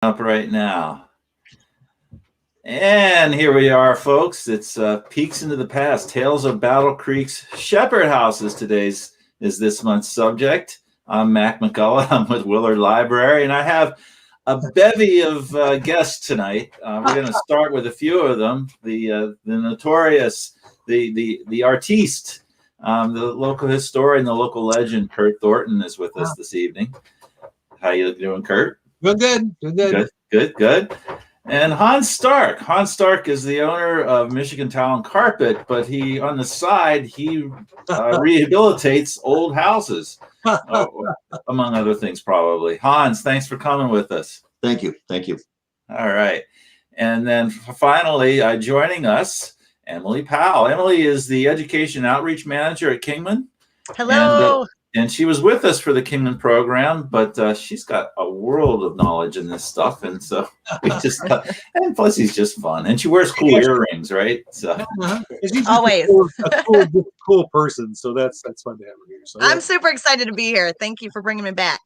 Up right now. And here we are, folks. It's Peeks into the Past, Tales of Battle Creek's Shepard House is this month's subject. I'm Mac McCullough. I'm with Willard Library, and I have a bevy of guests tonight. We're going to start with a few of them. The notorious, the artiste, the local historian, the local legend, Kurt Thornton is with us this evening. How you doing, Kurt? Good. And Hans Stark. Hans Stark is the owner of Michigan Tile and Carpet, but on the side, he rehabilitates old houses, among other things, probably. Hans, thanks for coming with us. Thank you. All right. And then finally, joining us, Emily Powell. Emily is the Education Outreach Manager at Kingman. Hello. And she was with us for the Kingman program, but she's got a world of knowledge in this stuff, and so we just and plus he's just fun, and she wears cool earrings, right? So always a cool person, so that's fun to have her here. So I'm super excited to be here. Thank you for bringing me back.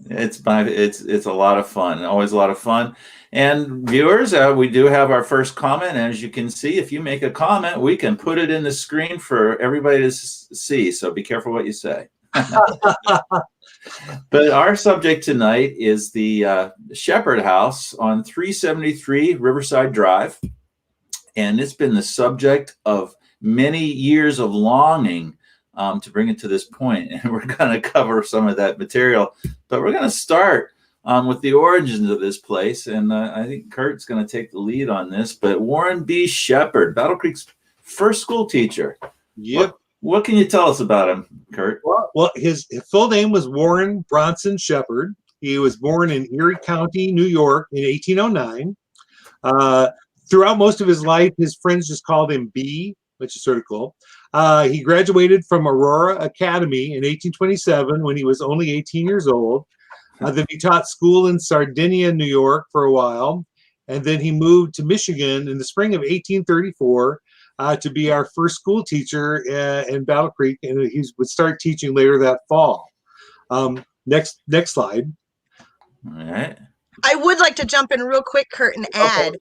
It's a lot of fun, always a lot of fun. And viewers, we do have our first comment. And as you can see, if you make a comment, we can put it in the screen for everybody to see. So be careful what you say. But our subject tonight is the Shepard House on 373 Riverside Drive, and it's been the subject of many years of longing to bring it to this point, and we're going to cover some of that material, but we're going to start with the origins of this place, and I think Kurt's going to take the lead on this. But Warren B. Shepard, Battle Creek's first school teacher. Yep. What can you tell us about him, Kurt? Well, his full name was Warren Bronson Shepard. He was born in Erie County, New York in 1809. Throughout most of his life, his friends just called him B, which is sort of cool. He graduated from Aurora Academy in 1827 when he was only 18 years old. Then he taught school in Sardinia, New York for a while. And then he moved to Michigan in the spring of 1834 to be our first school teacher in Battle Creek, and he would start teaching later that fall. Next slide. All right. I would like to jump in real quick, Kurt, and add,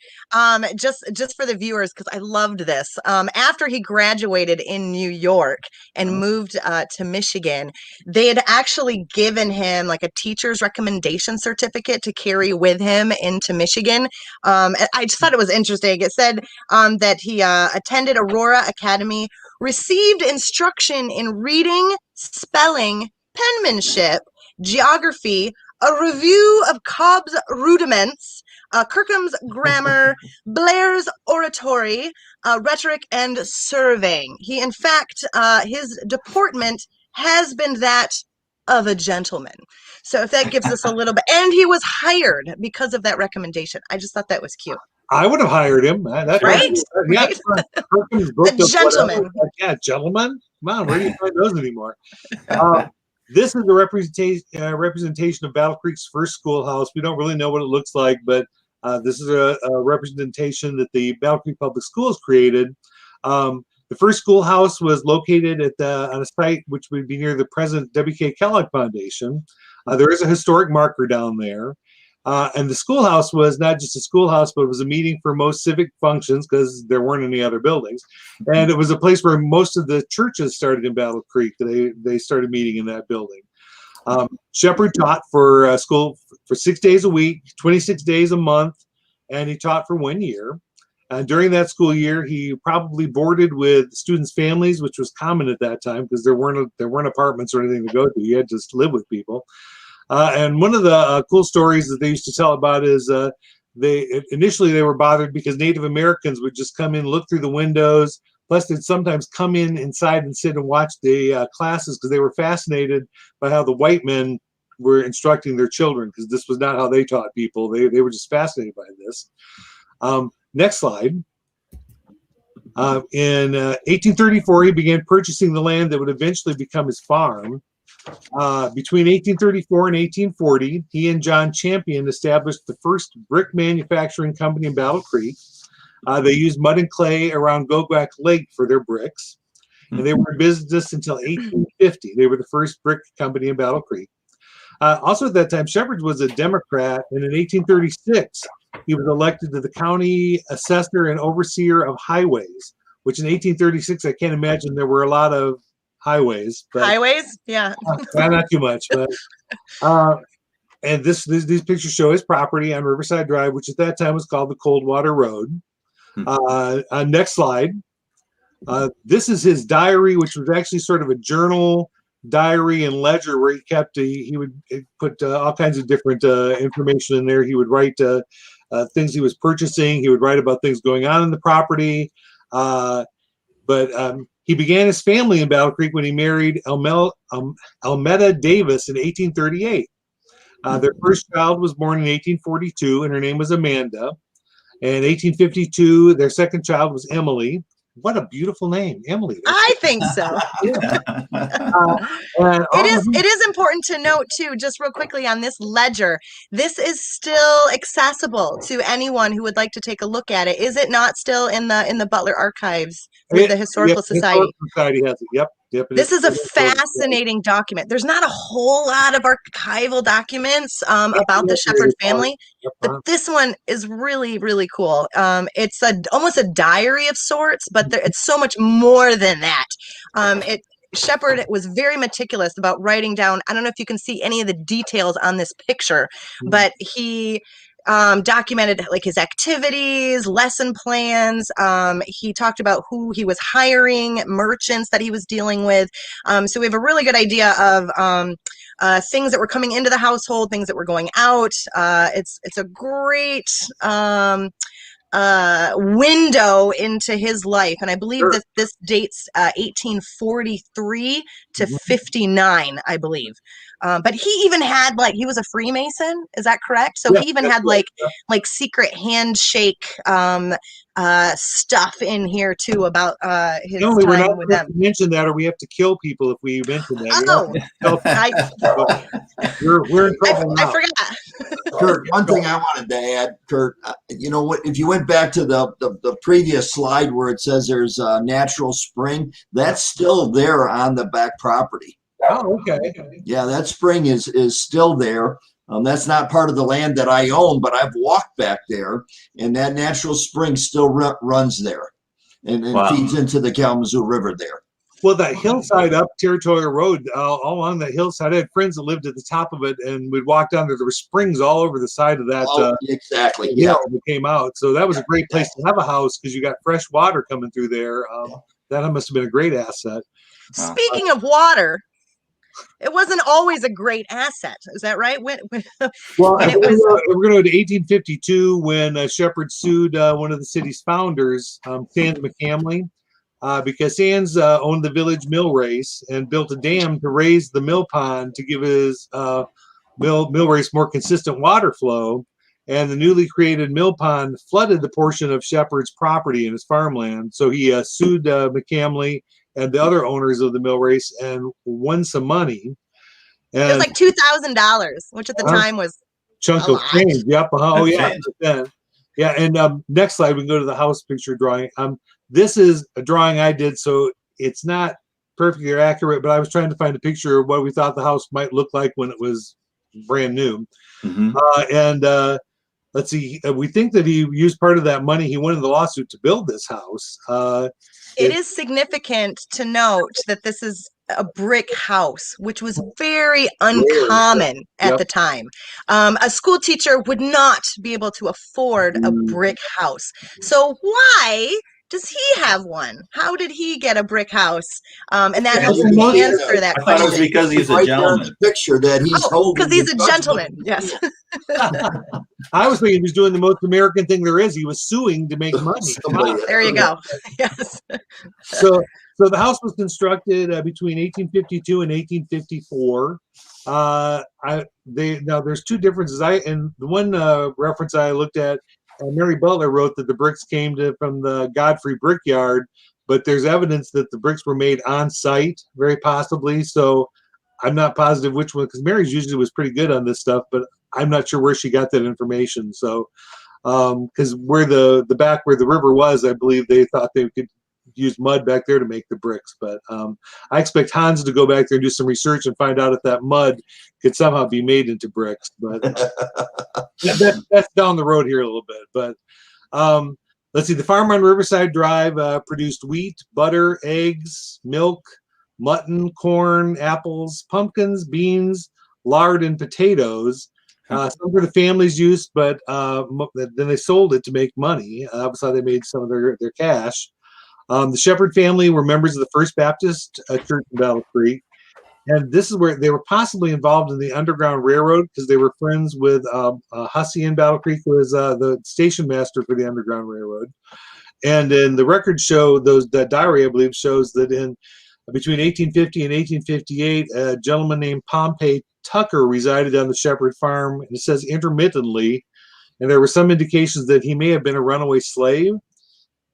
just for the viewers, because I loved this. After he graduated in New York and moved to Michigan, they had actually given him like a teacher's recommendation certificate to carry with him into Michigan. I just thought it was interesting. It said that he attended Aurora Academy, received instruction in reading, spelling, penmanship, geography, a review of Cobb's Rudiments, Kirkham's Grammar, Blair's Oratory, Rhetoric, and Surveying. He, in fact, his deportment has been that of a gentleman. So if that gives us a little bit, and he was hired because of that recommendation. I just thought that was cute. I would have hired him. Right? Kirkham's book a gentleman. Yeah, gentleman. Come on, where do you find those anymore? This is the representation of Battle Creek's first schoolhouse. We don't really know what it looks like, but this is a representation that the Battle Creek Public Schools created. The first schoolhouse was located on a site which would be near the present W.K. Kellogg Foundation. There is a historic marker down there. And the schoolhouse was not just a schoolhouse, but it was a meeting for most civic functions because there weren't any other buildings. And it was a place where most of the churches started in Battle Creek. They started meeting in that building. Shepard taught for school for 6 days a week, 26 days a month, and he taught for 1 year. And during that school year, he probably boarded with students' families, which was common at that time because there weren't apartments or anything to go to. You had to just live with people. And one of the cool stories that they used to tell about is initially they were bothered because Native Americans would just come in, look through the windows. Plus, they'd sometimes come inside and sit and watch the classes because they were fascinated by how the white men were instructing their children, because this was not how they taught people. They were just fascinated by this. Next slide. In 1834, he began purchasing the land that would eventually become his farm. Between 1834 and 1840, he and John Champion established the first brick manufacturing company in Battle Creek. They used mud and clay around Gogwak Lake for their bricks, and they were in business until 1850. They were the first brick company in Battle Creek. Also at that time, Shepard was a Democrat, and in 1836, he was elected to the county assessor and overseer of highways, which in 1836, I can't imagine there were a lot of highways. But, highways? Yeah. not too much. But, and these pictures show his property on Riverside Drive, which at that time was called the Coldwater Road. Next slide. This is his diary, which was actually sort of a journal, diary, and ledger where he kept. He would put all kinds of different information in there. He would write things he was purchasing. He would write about things going on in the property. But he began his family in Battle Creek when he married Almeda Davis in 1838. Their first child was born in 1842, and her name was Amanda. In 1852, their second child was Emily. What a beautiful name, Emily. I think so. It is important to note too, just real quickly on this ledger, this is still accessible to anyone who would like to take a look at it. Is it not still in the Butler Archives with the Historical Society? Historical Society has it. Yep. This is a fascinating document. There's not a whole lot of archival documents about the Shepard family, but this one is really, really cool. It's almost a diary of sorts, but it's so much more than that. Shepard was very meticulous about writing down. I don't know if you can see any of the details on this picture, but he documented like his activities, lesson plans. He talked about who he was hiring, merchants that he was dealing with. So we have a really good idea of things that were coming into the household, things that were going out. It's a great window into his life, and I believe that this dates 1843 to 59, I believe. But he even had he was a Freemason, is that correct? So he even had like secret handshake stuff in here too about his time with them. Mention that, or we have to kill people if we mention that. We're in trouble now. I forgot. Kurt, one thing I wanted to add, Kurt, you know what? If you went back to the previous slide where it says there's a natural spring, that's still there on the back property. Oh, okay. Yeah, that spring is still there. That's not part of the land that I own, but I've walked back there, and that natural spring still runs there and feeds into the Kalamazoo River there. Well, that hillside up Territorial Road, all along that hillside, I had friends that lived at the top of it, and we'd walk down there. There were springs all over the side of that. Exactly. Yeah, that came out. So that was a great place to have a house because you got fresh water coming through there. That must have been a great asset. Speaking of water, it wasn't always a great asset. Is that right? We're going to go to 1852 when Shepard sued one of the city's founders, Sands McCamley, because Sands owned the village mill race and built a dam to raise the mill pond to give his mill race more consistent water flow. And the newly created mill pond flooded the portion of Shepard's property and his farmland. So he sued McCamley and the other owners of the mill race and won some money. And it was like $2,000, which at the time was chunk of change. Yep. Oh yeah. Yeah. And next slide, we can go to the house picture drawing. This is a drawing I did, so it's not perfectly accurate, but I was trying to find a picture of what we thought the house might look like when it was brand new. Let's see. We think that he used part of that money he won in the lawsuit to build this house. It is significant to note that this is a brick house, which was very uncommon at the time. A school teacher would not be able to afford a brick house. So why does he have one? How did he get a brick house? And that helps me answer that question. I thought it was because he's a gentleman. The picture that he's holding. Because he's a gentleman. Yes. I was thinking he was doing the most American thing there is. He was suing to make money. There you go. Yes. So the house was constructed between 1852 and 1854. Now there's two differences. And the one reference I looked at, Mary Butler wrote that the bricks came from the Godfrey Brickyard, but there's evidence that the bricks were made on site, very possibly. So I'm not positive which one, because Mary's usually was pretty good on this stuff, but I'm not sure where she got that information. So, because where the back where the river was, I believe they thought they could use mud back there to make the bricks. But I expect Hans to go back there and do some research and find out if that mud could somehow be made into bricks. But that's down the road here a little bit. But let's see, the farm on Riverside Drive produced wheat, butter, eggs, milk, mutton, corn, apples, pumpkins, beans, lard, and potatoes. Some for the family's use, but then they sold it to make money. That's how they made some of their cash. The Shepard family were members of the First Baptist Church in Battle Creek. And this is where they were possibly involved in the Underground Railroad because they were friends with Hussey in Battle Creek, who was the station master for the Underground Railroad. And then the records show, that diary, I believe, shows that in between 1850 and 1858, a gentleman named Pompey Tucker resided on the Shepard farm, and it says intermittently, and there were some indications that he may have been a runaway slave.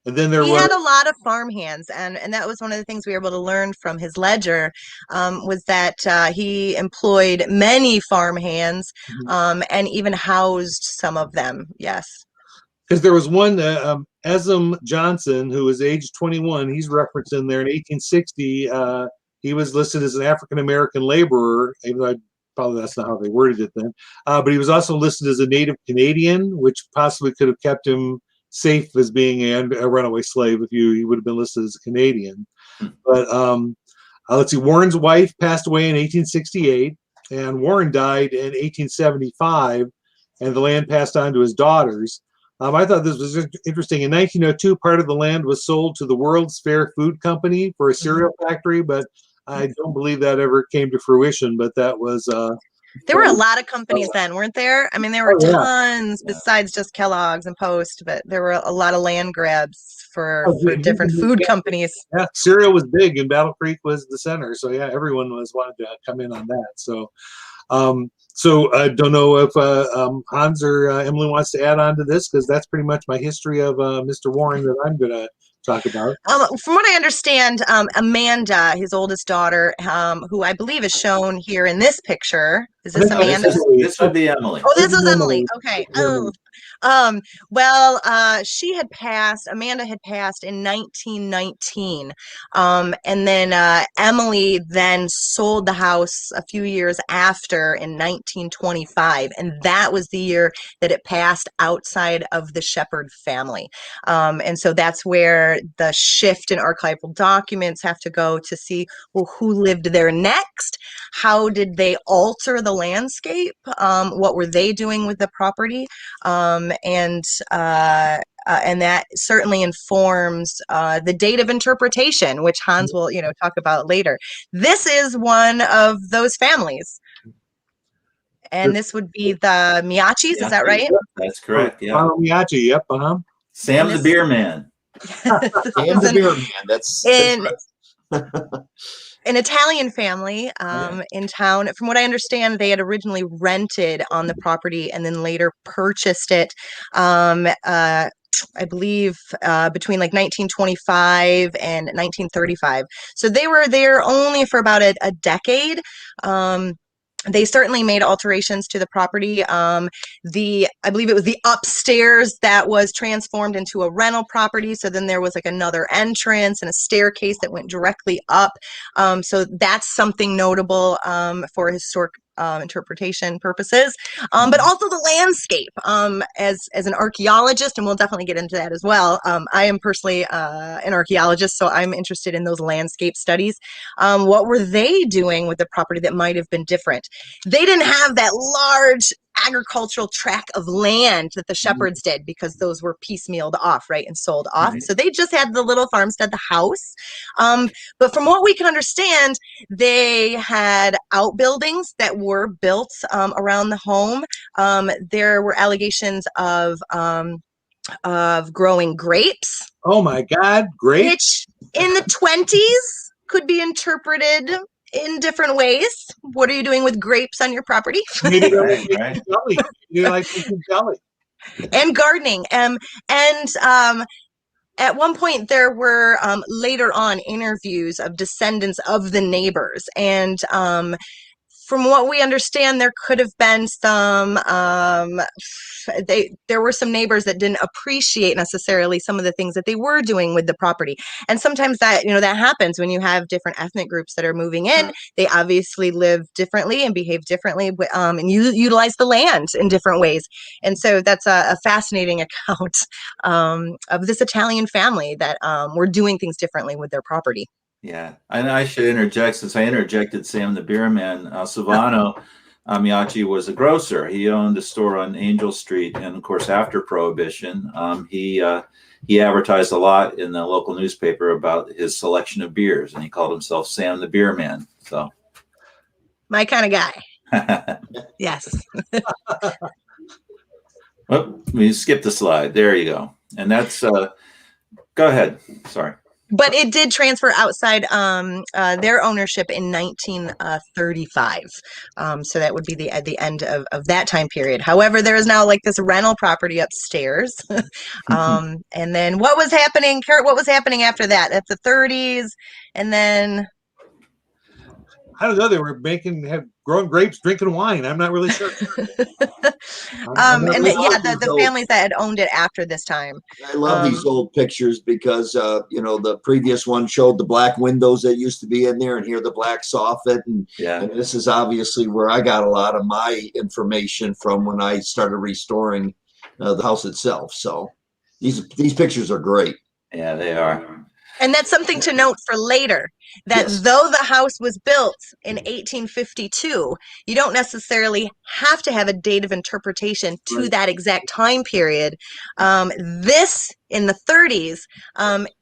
And then he had a lot of farm hands, and that was one of the things we were able to learn from his ledger, was that he employed many farm hands, and even housed some of them. Yes. Because there was one, Esm Johnson, who was age 21. He's referenced in there in 1860. He was listed as an African-American laborer, even though probably that's not how they worded it then. But he was also listed as a native Canadian, which possibly could have kept him safe as being a runaway slave if he would have been listed as a Canadian. But let's see, Warren's wife passed away in 1868, and Warren died in 1875, and the land passed on to his daughters. I thought this was interesting. In 1902, part of the land was sold to the World's Fair Food Company for a cereal factory, but I don't believe that ever came to fruition. But that was... there were a lot of companies then, weren't there? I mean, there were tons besides just Kellogg's and Post, but there were a lot of land grabs for different food companies. Yeah, cereal was big, and Battle Creek was the center. So yeah, everyone wanted to come in on that. So... So I don't know if Hans or Emily wants to add on to this, because that's pretty much my history of Mr. Warren that I'm going to talk about. From what I understand, Amanda, his oldest daughter, who I believe is shown here in this picture. Is this Amanda? This would be Emily. Oh, this is Emily. Okay. Oh. Well, Amanda had passed in 1919. And then Emily then sold the house a few years after in 1925. And that was the year that it passed outside of the Shepard family. And so that's where the shift in archival documents have to go to see, well, who lived there next? How did they alter the landscape? What were they doing with the property? And that certainly informs the date of interpretation, which Hans will, talk about later. This is one of those families, and this would be the Miachis. Is that right? That's correct. Yeah, Miachi. Yep. Sam the Beer Man. Sam the Beer Man. That's an Italian family in town. From what I understand, they had originally rented on the property and then later purchased it. I believe between like 1925 and 1935. So they were there only for about a decade. They certainly made alterations to the property. I believe it was the upstairs that was transformed into a rental property. So then there was like another entrance and a staircase that went directly up. So that's something notable for historic interpretation purposes, but also the landscape. As an archaeologist, and we'll definitely get into that as well. I am personally an archaeologist, so I'm interested in those landscape studies. What were they doing with the property that might have been different? They didn't have that large agricultural tract of land that the Shepards did, because those were piecemealed off, right, and sold off. So they just had the little farmstead, the house. But from what we can understand, they had outbuildings that were built around the home. There were allegations of growing grapes. Oh my God, grapes! Which in the 20s could be interpreted in different ways. What are you doing with grapes on your property? Maybe they're making jelly. You like making jelly. And gardening. And at one point there were later on interviews of descendants of the neighbors, and from what we understand, there could have been some, there were some neighbors that didn't appreciate necessarily some of the things that they were doing with the property. And sometimes that, that happens when you have different ethnic groups that are moving in. They obviously live differently and behave differently, and utilize the land in different ways. And so that's a fascinating account of this Italian family that were doing things differently with their property. Yeah, and I should interject, since I interjected Sam the Beer Man. Silvano Miacci was a grocer. He owned a store on Angel Street, and of course, after Prohibition, he advertised a lot in the local newspaper about his selection of beers, and he called himself Sam the Beer Man. So, my kind of guy. Yes. Oh, we skipped the slide. There you go. And that's. Go ahead. Sorry. But it did transfer outside their ownership in 1935. So that would be the end of that time period. However, there is now like this rental property upstairs. And then what was happening, Kurt? What was happening after that? At the 30s, and then I don't know. They were growing grapes, drinking wine. I'm not really sure. The families that had owned it after this time. I love these old pictures because the previous one showed the black windows that used to be in there, and here the black soffit, and this is obviously where I got a lot of my information from when I started restoring the house itself. So these pictures are great. Yeah, they are. And that's something to note for later, that though the house was built in 1852, you don't necessarily have to have a date of interpretation to that exact time period. This, in the 30s,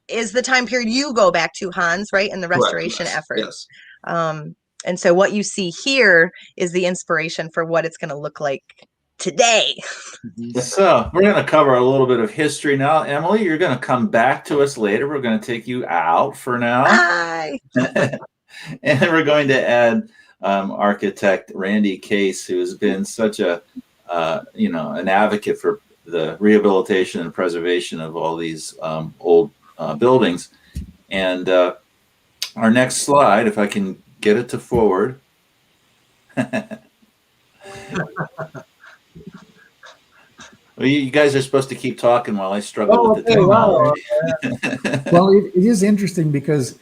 is the time period you go back to, Hans, right, in the restoration effort. Yes. And so what you see here is the inspiration for what it's going to look like today. So we're going to cover a little bit of history now. Emily, you're going to come back to us later. We're going to take you out for now. Bye. And we're going to add architect Randy Case, who has been such an advocate for the rehabilitation and preservation of all these old buildings. And our next slide, if I can get it to forward. Well, you guys are supposed to keep talking while I struggle with the technology. Well, it is interesting because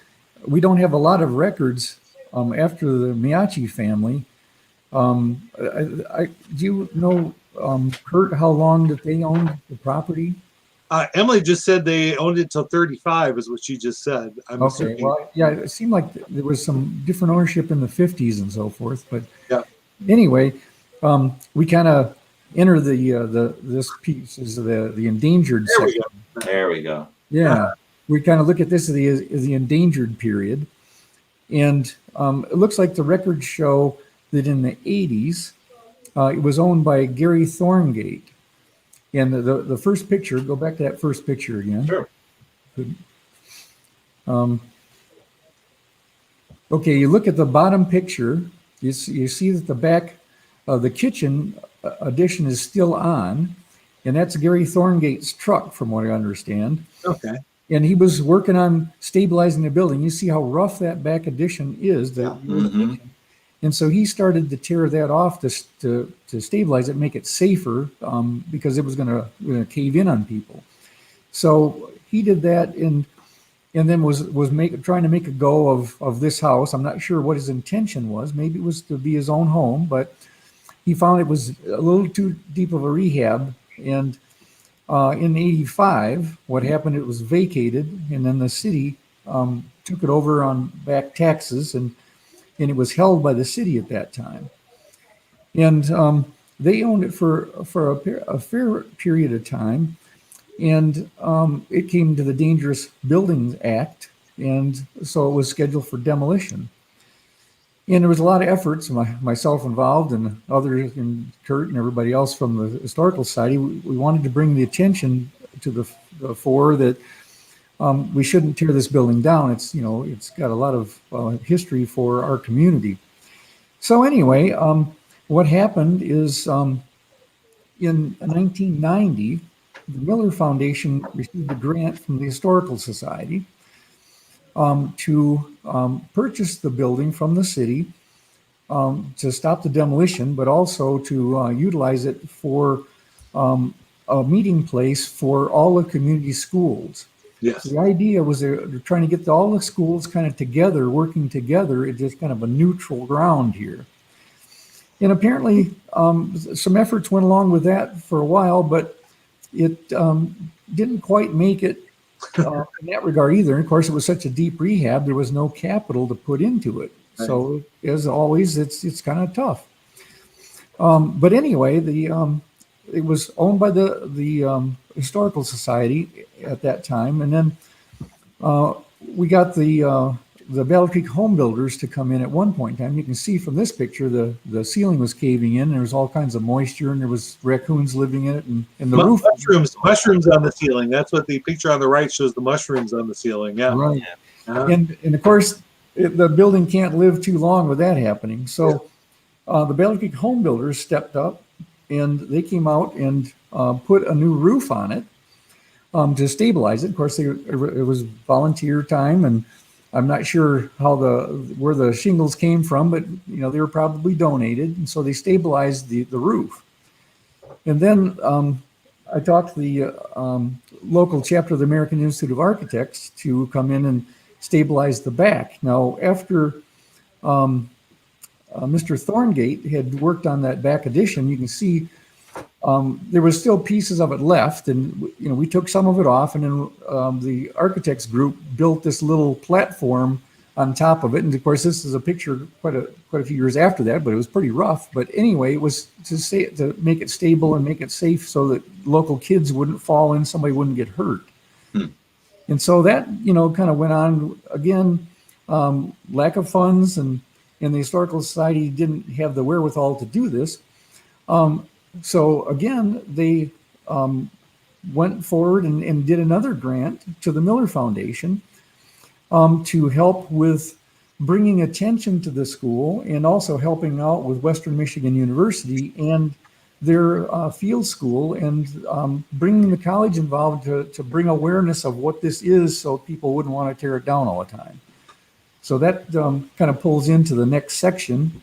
we don't have a lot of records after the Miacci family. Do you know, Kurt, how long that they owned the property? Emily just said they owned it till 35, is what she just said. I'm assuming. Well, yeah, it seemed like there was some different ownership in the 50s and so forth. But anyway, we kind of enter this piece is the endangered section. There we go. Yeah, we kind of look at this as the endangered period, and it looks like the records show that in the 80s, it was owned by Gary Thorngate. And the first picture, go back to that first picture again. Sure. Okay, you look at the bottom picture, you see that the back of the kitchen addition is still on, and that's Gary Thorngate's truck, from what I understand. Okay. And he was working on stabilizing the building. You see how rough that back addition is. And so he started to tear that off to stabilize it, make it safer, because it was going to cave in on people. So he did that, and then was trying to make a go of this house. I'm not sure what his intention was. Maybe it was to be his own home, but he found it was a little too deep of a rehab. And in '85, what happened, it was vacated, and then the city took it over on back taxes, and it was held by the city at that time. And they owned it for a fair period of time. And it came to the Dangerous Buildings Act, and so it was scheduled for demolition. And there was a lot of efforts, myself involved and others, and Kurt and everybody else from the Historical Society. We wanted to bring the attention to the fore that we shouldn't tear this building down. It's got a lot of history for our community. So anyway, what happened is in 1990, the Miller Foundation received a grant from the Historical Society to purchase the building from the city to stop the demolition, but also to utilize it for a meeting place for all the community schools. Yes. So the idea was they're trying to get all the schools kind of together, working together. It's just kind of a neutral ground here. And apparently some efforts went along with that for a while, but it didn't quite make it in that regard either. And of course, it was such a deep rehab, there was no capital to put into it. Right. So as always, it's kind of tough. But anyway, it was owned by the Historical Society at that time, and then we got the Battle Creek home builders to come in at one point in time. You can see from this picture the ceiling was caving in. There was all kinds of moisture, and there was raccoons living in it, and the roof mushrooms on the ceiling. That's what the picture on the right shows, the mushrooms on the ceiling. Yeah, right. And of course the building can't live too long with that happening. So the Battle Creek home builders stepped up, and they came out and put a new roof on it to stabilize it. Of course, it was volunteer time, and I'm not sure where the shingles came from, but they were probably donated, and so they stabilized the roof. And then I talked to the local chapter of the American Institute of Architects to come in and stabilize the back. Now, after Mr. Thorngate had worked on that back addition, you can see there was still pieces of it left, and we took some of it off, and then the architects group built this little platform on top of it. And of course, this is a picture quite a few years after that, but it was pretty rough. But anyway, it was to make it stable and make it safe so that local kids wouldn't fall in, somebody wouldn't get hurt. And so that kind of went on again. Lack of funds, and the Historical Society didn't have the wherewithal to do this. So again, they went forward and did another grant to the Miller Foundation to help with bringing attention to the school, and also helping out with Western Michigan University and their field school, and bringing the college involved to bring awareness of what this is, so people wouldn't want to tear it down all the time. So that kind of pulls into the next section,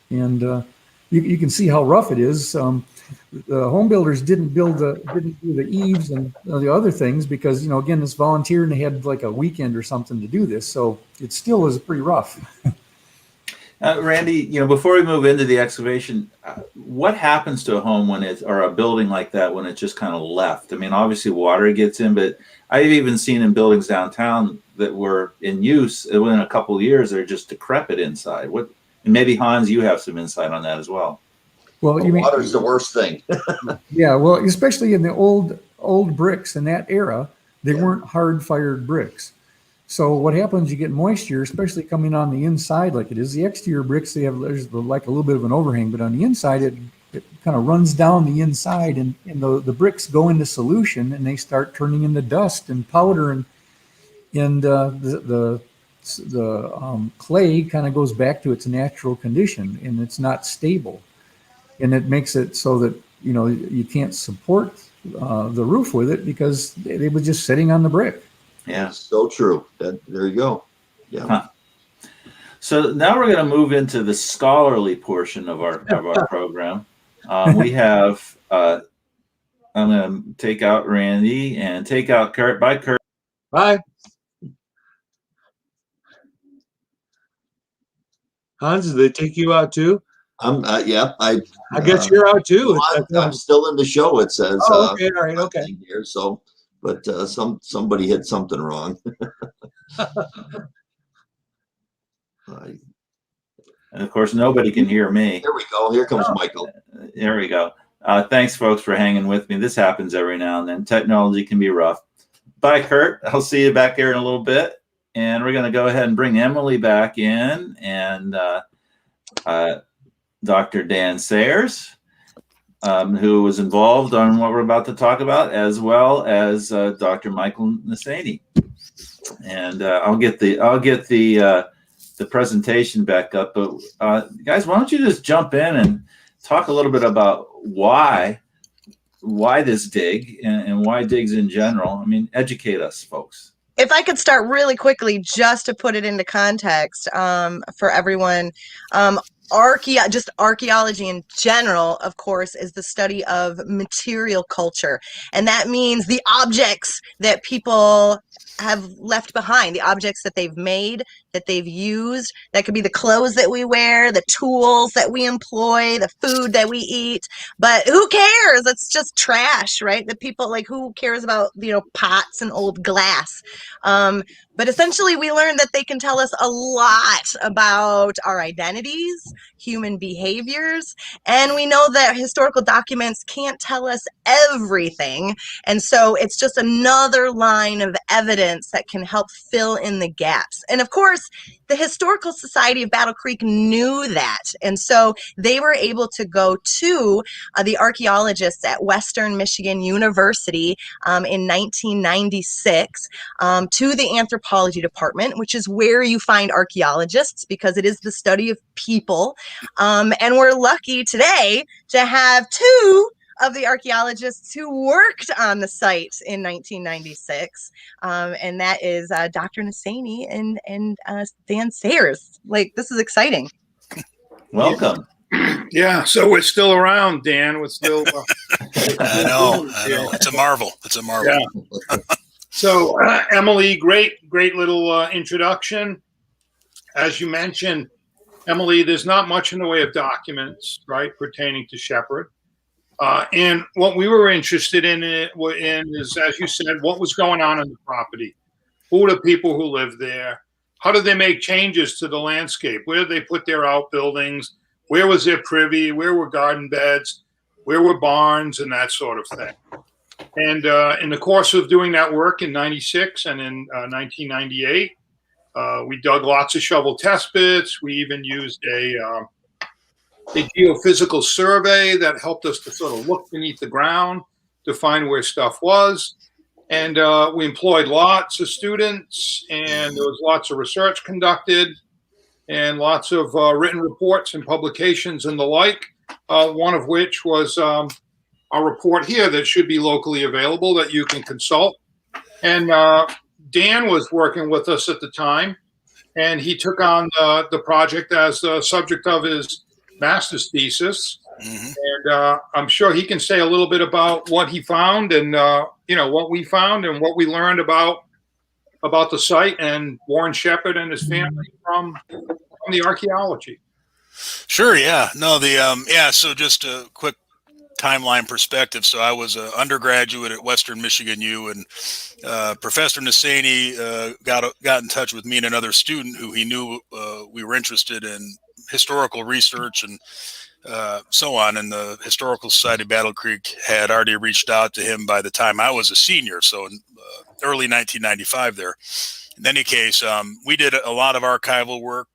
and you can see how rough it is. The home builders didn't do the eaves and the other things because again, it's volunteer, and they had like a weekend or something to do this, so it still is pretty rough. Randy, before we move into the excavation, what happens to a home or a building like that when it's just kind of left? I mean, obviously water gets in, but I've even seen in buildings downtown that were in use, within a couple of years, they're just decrepit inside. And maybe Hans, you have some insight on that as well. Well, water's the worst thing. Yeah, well, especially in the old bricks in that era, they weren't hard-fired bricks. So what happens, you get moisture, especially coming on the inside like it is. The exterior bricks, there's like a little bit of an overhang, but on the inside, it kind of runs down the inside, and the bricks go into solution, and they start turning into dust and powder, and the clay kind of goes back to its natural condition, and it's not stable, and it makes it so that you can't support the roof with it because they were just sitting on the brick. Yeah, so true. There you go. Yeah. Huh. So now we're going to move into the scholarly portion of our program. We have. I'm going to take out Randy and take out Kurt. Bye, Kurt. Bye. Hans, did they take you out too? Yeah. I guess you're out too. I'm still in the show. It says. Oh, okay. All right. Okay. Here, so. But somebody hit something wrong. And of course, nobody can hear me. Here we go. Here comes Michael. There we go. Thanks, folks, for hanging with me. This happens every now and then. Technology can be rough. Bye, Kurt. I'll see you back here in a little bit. And we're going to go ahead and bring Emily back in, and Dr. Dan Sayers, who was involved on what we're about to talk about, as well as Dr. Michael Nasani. And I'll get the presentation back up. But guys, why don't you just jump in and talk a little bit about why this dig and why digs in general? I mean, educate us, folks. If I could start really quickly, just to put it into context for everyone. just archaeology in general, of course, is the study of material culture. And that means the objects that people have left behind, the objects that they've made, that they've used. That could be the clothes that we wear, the tools that we employ, the food that we eat. But who cares? It's just trash, right? The people, like, who cares about, pots and old glass? But essentially, we learned that they can tell us a lot about our identities, human behaviors, and we know that historical documents can't tell us everything. And so it's just another line of evidence that can help fill in the gaps. And of course, the Historical Society of Battle Creek knew that. And so they were able to go to the archaeologists at Western Michigan University in 1996 to the anthropology department, which is where you find archaeologists because it is the study of people. And we're lucky today to have two of the archaeologists who worked on the site in 1996. And that is Dr. Nassani and Dan Sayers. Like, this is exciting. Welcome. Yeah, so we're still around, Dan. We're still. I know. It's a marvel. Yeah. So, Emily, great little introduction. As you mentioned, Emily, there's not much in the way of documents, right, pertaining to Shepard. And what we were interested in is, as you said, what was going on the property? Who were the people who lived there? How did they make changes to the landscape? Where did they put their outbuildings? Where was their privy? Where were garden beds? Where were barns and that sort of thing? And in the course of doing that work in 96 and in 1998, we dug lots of shovel test pits. We even used a geophysical survey that helped us to sort of look beneath the ground to find where stuff was. And we employed lots of students, and there was lots of research conducted and lots of written reports and publications and the like, one of which was a report here that should be locally available that you can consult. And Dan was working with us at the time, and he took on the project as the subject of his master's thesis. Mm-hmm. And I'm sure he can say a little bit about what he found and, what we found and what we learned about the site and Warren Shepard and his family from the archaeology. Sure. Yeah. No, so just a quick timeline perspective. So I was an undergraduate at Western Michigan U, and Professor Nassani got in touch with me and another student who he knew we were interested in historical research and so on. And the Historical Society of Battle Creek had already reached out to him by the time I was a senior, so in early 1995 there. In any case, we did a lot of archival work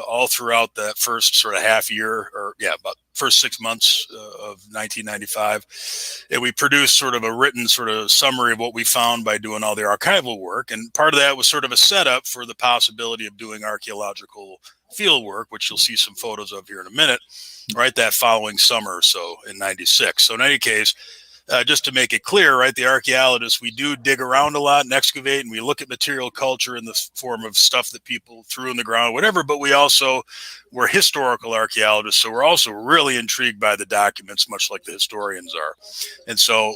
all throughout that first sort of half year, about first 6 months of 1995. And we produced sort of a written sort of summary of what we found by doing all the archival work. And part of that was sort of a setup for the possibility of doing archaeological field work, which you'll see some photos of here in a minute, right, that following summer or so in 96. So in any case, just to make it clear, right, the archaeologists, we do dig around a lot and excavate, and we look at material culture in the form of stuff that people threw in the ground, whatever, but we also were historical archaeologists, so we're also really intrigued by the documents, much like the historians are. And so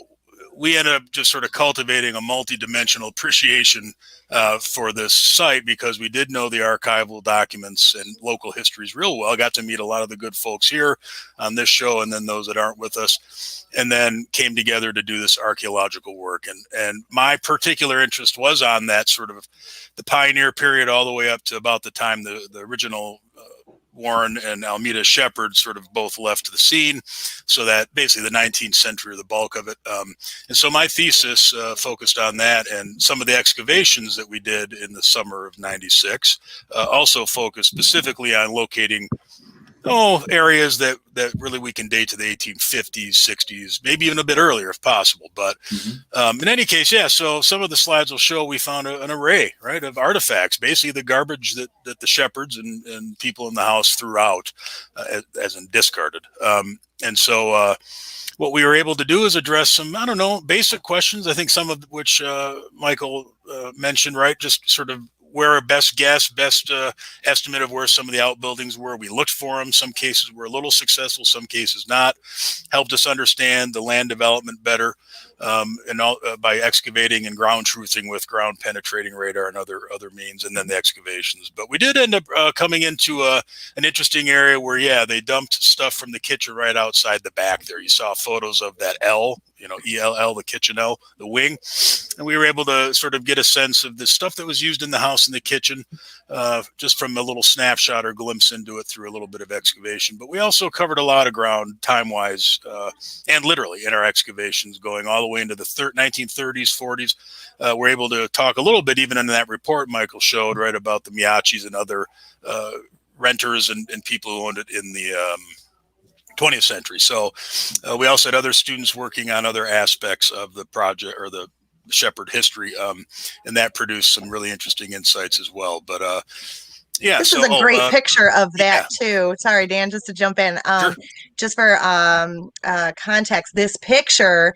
we ended up just sort of cultivating a multi-dimensional appreciation for this site because we did know the archival documents and local histories real well. I got to meet a lot of the good folks here on this show and then those that aren't with us, and then came together to do this archaeological work. And my particular interest was on that sort of the pioneer period all the way up to about the time the original Warren and Almeda Shepard sort of both left the scene. So that basically the 19th century, the bulk of it. And so my thesis focused on that, and some of the excavations that we did in the summer of 96 also focused specifically on locating areas that really we can date to the 1850s, 60s, maybe even a bit earlier if possible. But in any case, so some of the slides will show we found an array, right, of artifacts, basically the garbage that the Shepards and people in the house threw out as in discarded. And so what we were able to do is address some, basic questions, I think some of which Michael mentioned, right, just sort of where our best guess, best estimate of where some of the outbuildings were. We looked for them. Some cases were a little successful, some cases not. Helped us understand the land development better, by excavating and ground truthing with ground penetrating radar and other means, and then the excavations. But we did end up coming into an interesting area where, yeah, they dumped stuff from the kitchen right outside the back there. You saw photos of that L, ELL, the kitchen L, the wing. And we were able to sort of get a sense of the stuff that was used in the house and the kitchen, just from a little snapshot or glimpse into it through a little bit of excavation. But we also covered a lot of ground time-wise, and literally in our excavations, going all the way into the 1930s, 40s. We're able to talk a little bit, even in that report Michael showed, right, about the Miachis and other renters and people who owned it in the 20th century. So we also had other students working on other aspects of the project or the Shepard history, and that produced some really interesting insights as well. But yeah, this is a great picture of that too. Sorry, Dan, just to jump in. Sure. Just for context, this picture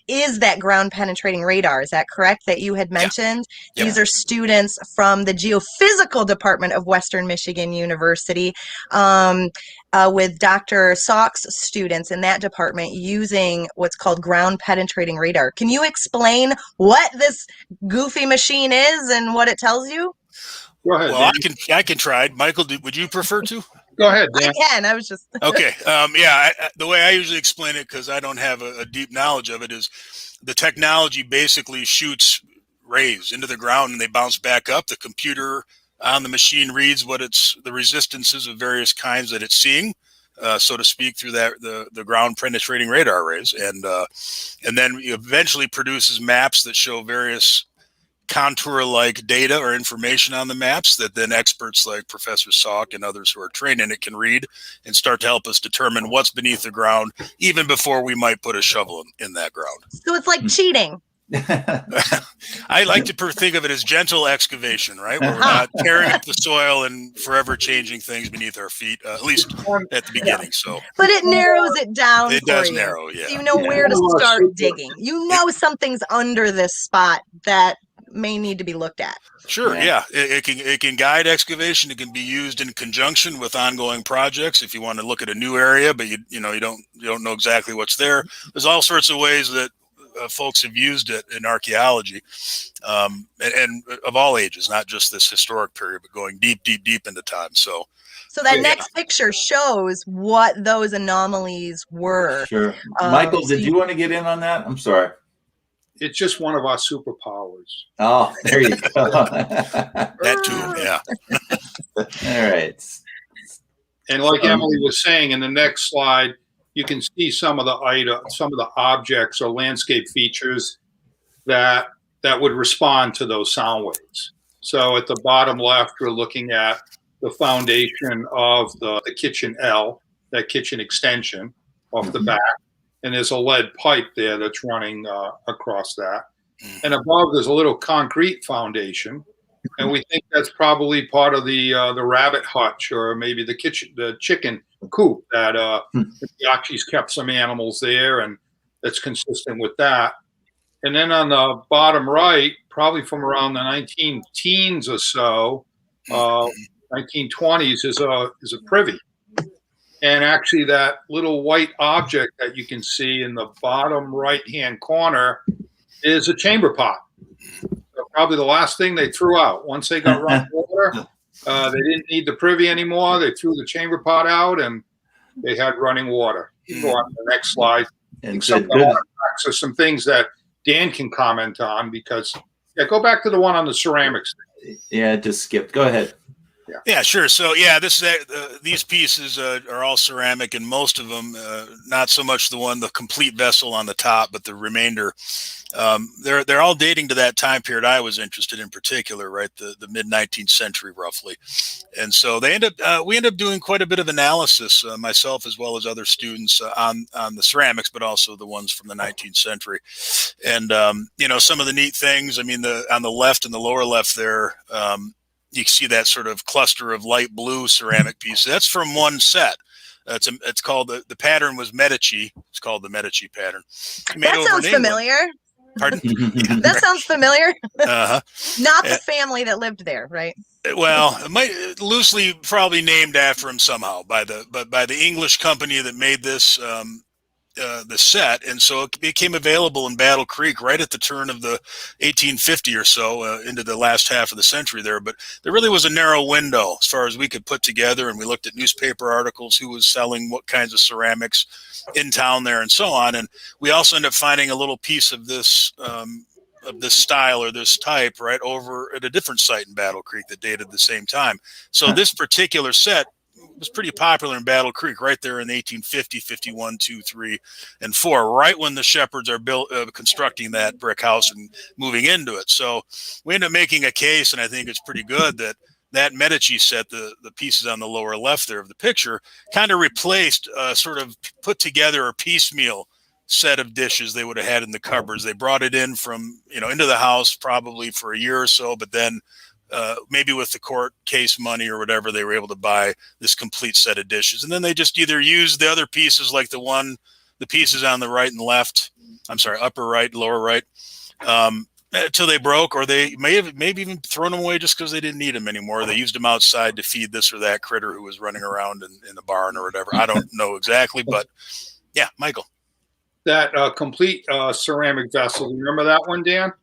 is that ground penetrating radar. Is that correct? That you had mentioned? Yeah. These are students from the geophysical department of Western Michigan University, with Dr. Salk's students in that department using what's called ground penetrating radar. Can you explain what this goofy machine is and what it tells you? Go ahead. Well, Dan. I can try. Michael, would you prefer to? Go ahead, Dan. I can. I was just Okay. The way I usually explain it, because I don't have a deep knowledge of it, is the technology basically shoots rays into the ground and they bounce back up. The computer on the machine reads the resistances of various kinds that it's seeing, so to speak, through the ground penetrating radar rays, and then eventually produces maps that show various contour-like data or information on the maps that then experts like Professor Salk and others who are trained in it can read and start to help us determine what's beneath the ground, even before we might put a shovel in that ground. So it's like cheating. I like to think of it as gentle excavation, right? Where we're not tearing up the soil and forever changing things beneath our feet, at least at the beginning. So, but it narrows it down. It does narrow, yeah. So you know where to start digging. You know something's under this spot that may need to be looked at. Sure, yeah. It can guide excavation. It can be used in conjunction with ongoing projects. If you want to look at a new area, but you don't know exactly what's there. There's all sorts of ways that folks have used it in archaeology, and of all ages, not just this historic period, but going deep into time. So that next picture shows what those anomalies were. Sure. Michael, did you want to get in on that? I'm sorry. It's just one of our superpowers. Oh, there you go. That too, yeah. All right. And like Emily was saying, in the next slide, you can see some of the objects or landscape features that would respond to those sound waves. So at the bottom left, we're looking at the foundation of the kitchen L, that kitchen extension off the back. And there's a lead pipe there that's running across that. And above, there's a little concrete foundation. And we think that's probably part of the rabbit hutch, or maybe the chicken coop that the Miachis kept some animals there, and that's consistent with that. And then on the bottom right, probably from around the 19-teens or so, 1920s, is a privy. And actually, that little white object that you can see in the bottom right-hand corner is a chamber pot. So probably the last thing they threw out. Once they got running water, they didn't need the privy anymore. They threw the chamber pot out, and they had running water. Go on to the next slide. And some artifacts are some things that Dan can comment on, because go back to the one on the ceramics. Yeah, just skipped. Go ahead. Yeah, sure. So these pieces are all ceramic, and most of them, not so much the complete vessel on the top, but the remainder, they're all dating to that time period I was interested in particular, right? The mid 19th century, roughly. And so we end up doing quite a bit of analysis, myself as well as other students, on the ceramics, but also the ones from the 19th century. And some of the neat things. I mean, on the left and the lower left there. You can see that sort of cluster of light blue ceramic pieces. That's from one set. It's called the pattern was Medici. It's called the Medici pattern. That sounds familiar. Pardon? That sounds familiar. Uh-huh. Not the family that lived there, right? Well, it might loosely probably named after him somehow by the English company that made this the set, and so it became available in Battle Creek right at the turn of the 1850 or so into the last half of the century there. But there really was a narrow window as far as we could put together, and we looked at newspaper articles, who was selling what kinds of ceramics in town there, and so on. And we also ended up finding a little piece of this style or this type right over at a different site in Battle Creek that dated the same time. So this particular set was pretty popular in Battle Creek right there in the 1850, 51, 2, 3, and 4, right when the Shepards are constructing that brick house and moving into it. So we ended up making a case, and I think it's pretty good, that Medici set, the pieces on the lower left there of the picture, kind of replaced sort of put together a piecemeal set of dishes they would have had in the cupboards. They brought it in from, into the house probably for a year or so, but then maybe with the court case money or whatever, they were able to buy this complete set of dishes. And then they just either used the other pieces, like the pieces on the right and left, upper right, lower right, until they broke, or they maybe even thrown them away just because they didn't need them anymore. They used them outside to feed this or that critter who was running around in the barn or whatever. I don't know exactly, but yeah, Michael. That complete ceramic vessel. You remember that one, Dan?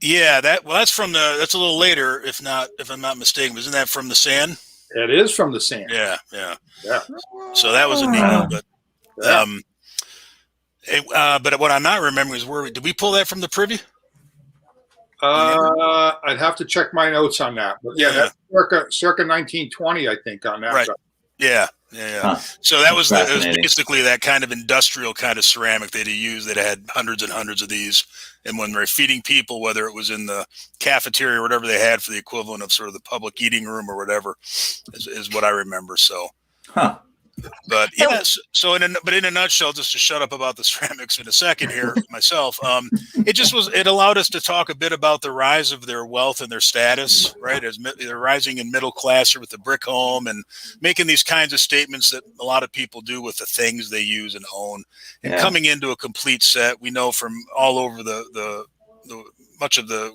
Yeah, that's a little later, if I'm not mistaken. Isn't that from the sand? It is from the sand. Yeah. So that was a neat one, but what I'm not remembering is did we pull that from the privy? I'd have to check my notes on that, but that's circa 1920, I think, on that. Right. Side. Yeah. Huh. So that was basically that kind of industrial kind of ceramic they'd used. That had hundreds and hundreds of these, and when they're feeding people, whether it was in the cafeteria or whatever they had for the equivalent of sort of the public eating room or whatever, is what I remember. So, but yeah. So in a nutshell, just to shut up about the ceramics in a second here myself, it allowed us to talk a bit about the rise of their wealth and their status, right? As they're rising in middle class here with the brick home and making these kinds of statements that a lot of people do with the things they use and own, and coming into a complete set. We know from all over the much of the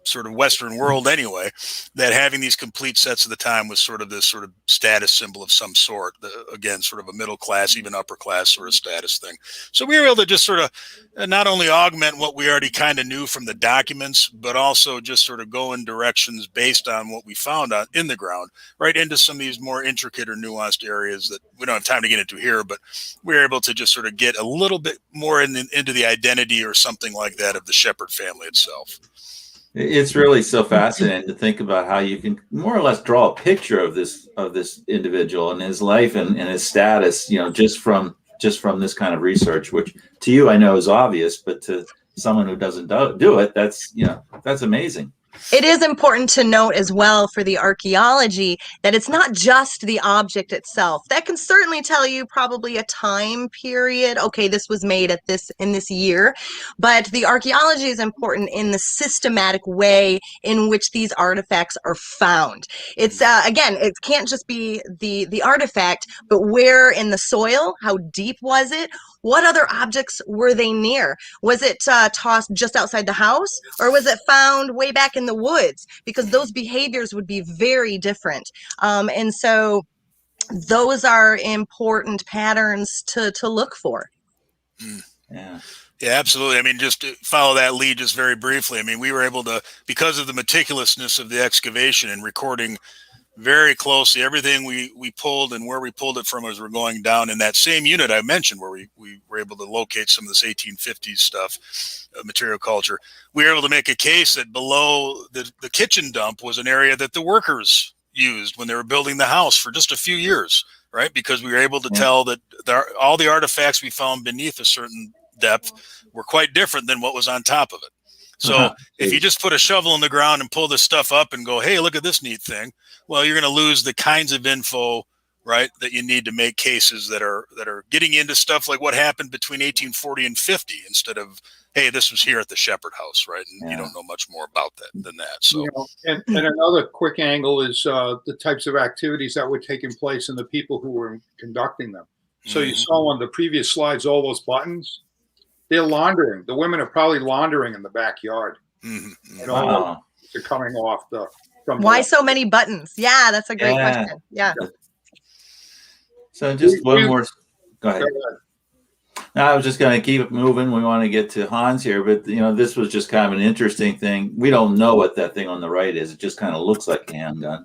sort of Western world anyway, that having these complete sets of the time was sort of this sort of status symbol of some sort. Again, sort of a middle class, even upper class sort of status thing. So we were able to just sort of not only augment what we already kind of knew from the documents, but also just sort of go in directions based on what we found in the ground, right into some of these more intricate or nuanced areas that we don't have time to get into here, but we were able to just sort of get a little bit more into the identity or something like that of the Shepard family itself. It's really so fascinating to think about how you can more or less draw a picture of this individual and his life and his status, just from this kind of research, which to you I know is obvious, but to someone who doesn't do it, that's amazing. It is important to note as well for the archaeology that it's not just the object itself. That can certainly tell you probably a time period. Okay, this was made in this year, but the archaeology is important in the systematic way in which these artifacts are found. It's again, it can't just be the artifact, but where in the soil, how deep was it? What other objects were they near? Was it tossed just outside the house, or was it found way back in the woods? Because those behaviors would be very different. And so those are important patterns to look for. Yeah. Yeah, absolutely. I mean, just to follow that lead just very briefly, I mean, we were able to, because of the meticulousness of the excavation and recording very closely everything we pulled and where we pulled it from as we're going down in that same unit I mentioned where we were able to locate some of this 1850s stuff, material culture. We were able to make a case that below the kitchen dump was an area that the workers used when they were building the house for just a few years, right? Because we were able to tell that all the artifacts we found beneath a certain depth were quite different than what was on top of it. So if you just put a shovel in the ground and pull this stuff up and go, hey, look at this neat thing, well, you're going to lose the kinds of info, right, that you need to make cases that are getting into stuff like what happened between 1840 and 50 instead of, hey, this was here at the Shepard house, right? And you don't know much more about that than that. So, and another quick angle is the types of activities that were taking place and the people who were conducting them. So you saw on the previous slides all those buttons. they're laundering. The women are probably laundering in the backyard. Mm-hmm. And all they're coming off the. Why so many buttons? Yeah, that's a great question. Yeah. So just one more. Go ahead. No, I was just going to keep it moving. We want to get to Hans here, but this was just kind of an interesting thing. We don't know what that thing on the right is. It just kind of looks like a handgun.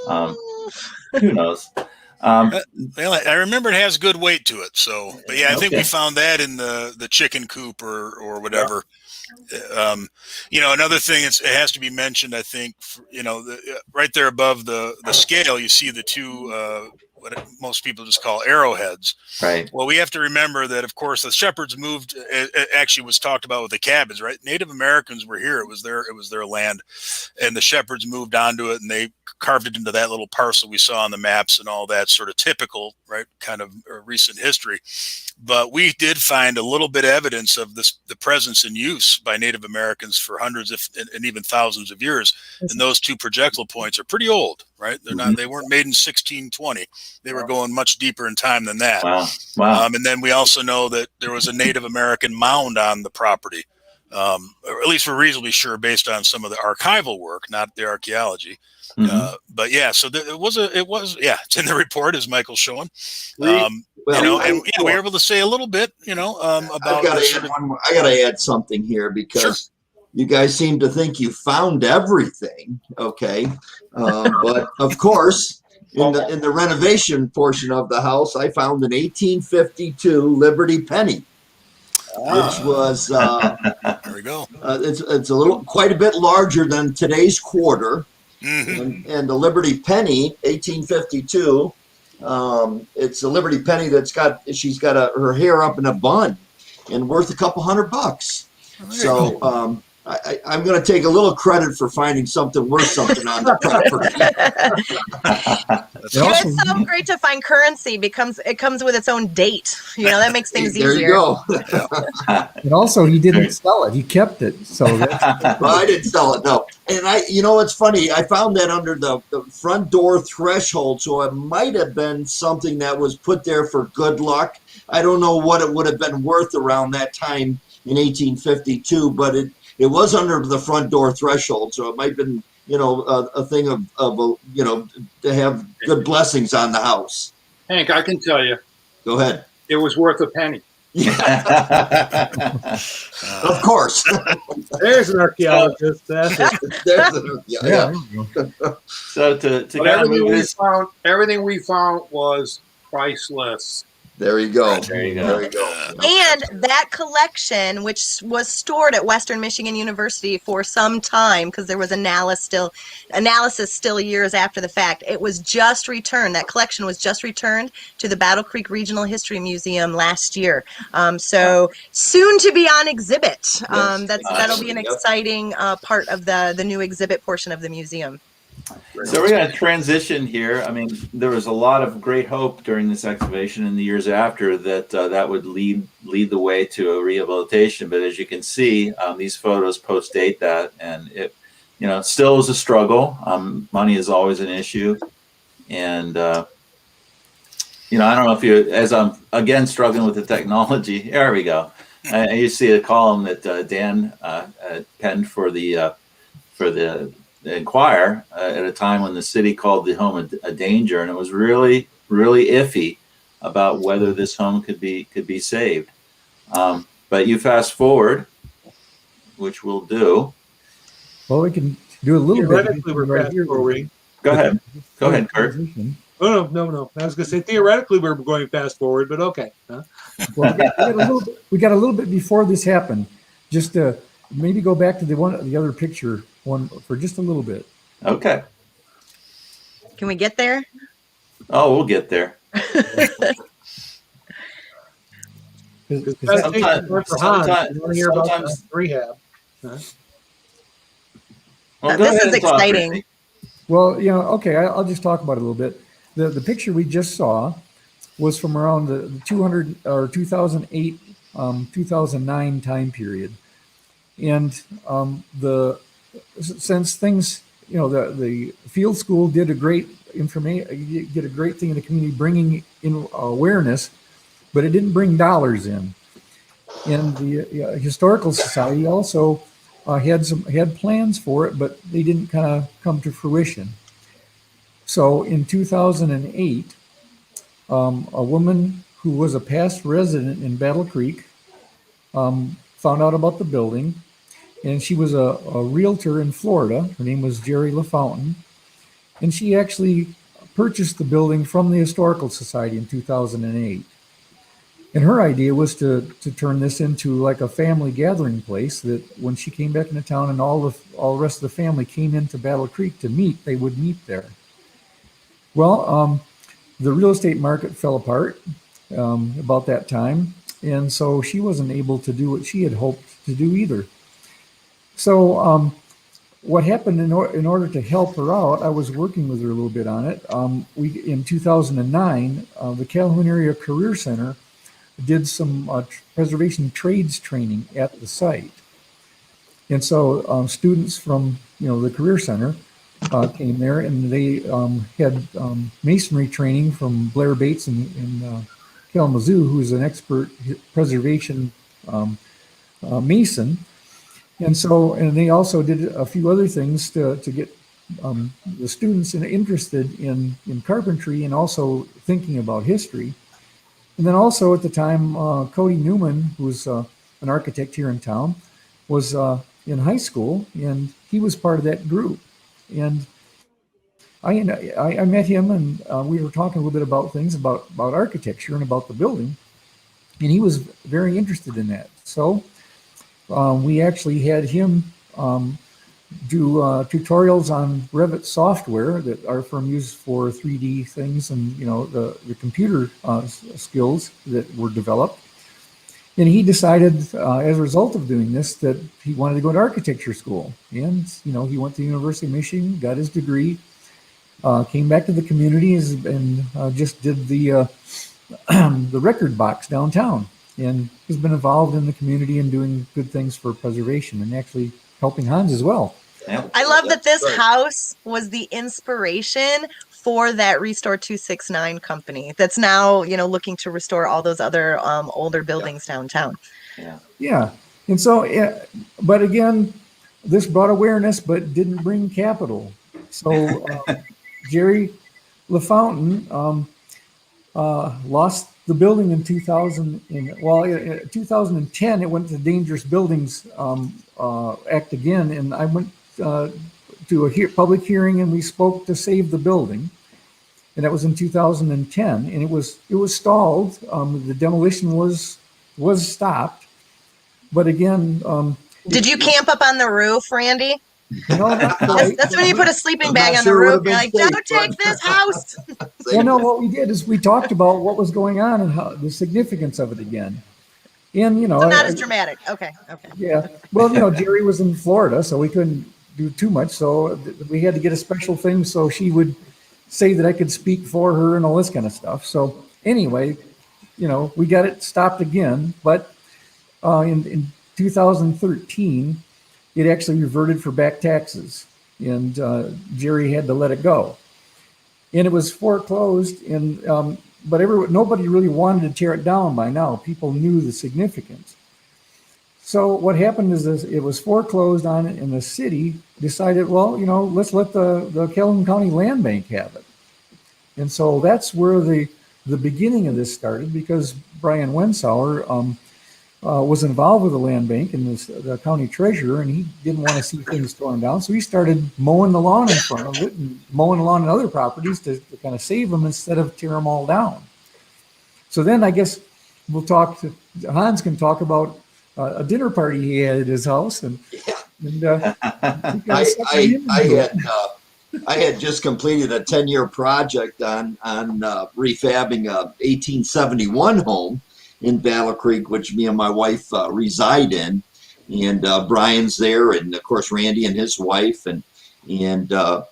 Who knows? Well, I remember it has good weight to it. So, but yeah, I think we found that in the chicken coop or whatever. Another thing it has to be mentioned, I think, right there above the scale, you see the two, what most people just call arrowheads. Right. Well, we have to remember that, of course, the Shepards moved. It actually was talked about with the cabins, right? Native Americans were here. It was their land, and the Shepards moved onto it, and they carved it into that little parcel we saw on the maps and all that sort of typical, right, kind of recent history. But we did find a little bit of evidence of the presence and use by Native Americans for hundreds and even thousands of years. And those two projectile points are pretty old, right? They weren't made in 1620. They were going much deeper in time than that. Wow. And then we also know that there was a Native American mound on the property, or at least we're reasonably sure based on some of the archival work, not the archeology. But yeah, so it was it's in the report, as Michael's showing. We were able to say a little bit, about. I got to add something here because you guys seem to think you found everything. Okay, but of course, in the renovation portion of the house, I found an 1852 Liberty penny, which was there we go. It's quite a bit larger than today's quarter. And the Liberty penny, 1852, it's a Liberty penny she's got her hair up in a bun and worth a couple $100. So I'm going to take a little credit for finding something worth something on the property. It's so great to find currency because it comes with its own date. That makes things easier. There you go. And also, he didn't sell it; he kept it. So well, I didn't sell it. No, and it's funny. I found that under the front door threshold, so it might have been something that was put there for good luck. I don't know what it would have been worth around that time in 1852, but it was under the front door threshold, so it might have been, a thing of to have good blessings on the house. Hank, I can tell you. Go ahead. It was worth a penny. Of course. There's an archaeologist. That's it. Yeah. So everything we found was priceless. There you go. There you go. And that collection, which was stored at Western Michigan University for some time, because there was analysis still years after the fact, it was just returned. That collection was just returned to the Battle Creek Regional History Museum last year. So soon to be on exhibit. That'll be an exciting part of the new exhibit portion of the museum. So we're going to transition here. I mean, there was a lot of great hope during this excavation in the years after that would lead the way to a rehabilitation. But as you can see, these photos post-date that, and it, still is a struggle. Money is always an issue, and I don't know if you, as I'm again struggling with the technology. There we go. You see a column that Dan penned for the Inquirer at a time when the city called the home a danger, and it was really, really iffy about whether this home could be saved. But you fast forward, which we'll do. Well, we can do a little bit. Theoretically, we're fast forwarding. Go ahead, Kurt. Oh, no. I was going to say theoretically we're going fast forward, but okay. Huh? Well, we got a little bit before this happened. Just maybe go back to the other picture one for just a little bit. Okay. Can we get there? Oh, we'll get there. Sometimes rehab. Huh? Well, this is exciting. Well, okay, I'll just talk about it a little bit. The picture we just saw was from around the 2008, 2009 time period. And since things, the field school did a great thing in the community, bringing in awareness, but it didn't bring dollars in. And the Historical Society also had plans for it, but they didn't kind of come to fruition. So in 2008, a woman who was a past resident in Battle Creek found out about the building, and she was a realtor in Florida. Her name was Jerry LaFountain, and she actually purchased the building from the Historical Society in 2008. And her idea was to turn this into like a family gathering place, that when she came back into town and all the rest of the family came into Battle Creek to meet, they would meet there. Well, the real estate market fell apart about that time, and so she wasn't able to do what she had hoped to do either. So what happened in order to help her out, I was working with her a little bit on it. In 2009, the Calhoun Area Career Center did some preservation trades training at the site. And so students from the Career Center came there, and they had masonry training from Blair Bates in Kalamazoo, who's an expert preservation mason. And they also did a few other things to get the students interested in carpentry and also thinking about history. And then also at the time, Cody Newman, who was an architect here in town, was in high school, and he was part of that group. And I met him, and we were talking a little bit about things about architecture and about the building, and he was very interested in that. So we actually had him do tutorials on Revit software that our firm used for 3D things, and the computer skills that were developed. And he decided, as a result of doing this, that he wanted to go to architecture school. And he went to the University of Michigan, got his degree, came back to the community, and just did the record box downtown, and has been involved in the community and doing good things for preservation, and actually helping Hans as well. I love that this house was the inspiration for that Restore 269 company that's now, looking to restore all those other older buildings downtown. Yeah. And so, but again, this brought awareness, but didn't bring capital. So Jerry LaFountain lost the building in 2000. In 2010, it went to the Dangerous Buildings Act again, and I went to a public hearing, and we spoke to save the building, and that was in 2010, and it was stalled. The demolition was stopped, but again, did you camp up on the roof, Randy? No, not quite. That's when you put a sleeping bag on the roof. You're like, don't take this house. Well, no, what we did is we talked about what was going on and how the significance of it again. And so not as dramatic. Okay. Yeah. Well, Jerry was in Florida, so we couldn't do too much. So we had to get a special thing so she would say that I could speak for her and all this kind of stuff. So anyway, we got it stopped again. But in 2013, it actually reverted for back taxes, and Jerry had to let it go. And it was foreclosed, and but nobody really wanted to tear it down by now. People knew the significance. So what happened is it was foreclosed on, and the city decided, well, let's let the Calhoun County Land Bank have it. And so that's where the beginning of this started, because Brian Wensauer was involved with the land bank and the county treasurer, and he didn't want to see things torn down. So he started mowing the lawn in front of it and mowing the lawn in other properties to kind of save them instead of tear them all down. So then I guess Hans can talk about a dinner party he had at his house. And I had just completed a 10-year project on refabbing a 1871 home in Battle Creek, which me and my wife reside in, and Brian's there, and of course Randy and his wife, and I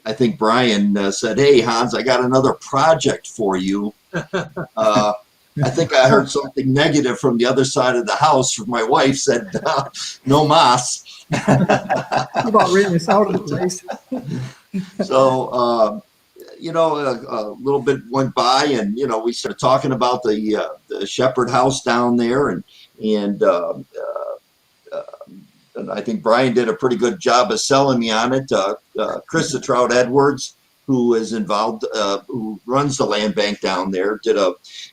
think Brian said, "Hey Hans, I got another project for you." I think I heard something negative from the other side of the house. From my wife said, "No mas." How about renting this out of the place? So a little bit went by, and we started talking about the Shepard house down there, and I think Brian did a pretty good job of selling me on it. Chris Trout Edwards, who is involved, who runs the land bank down there,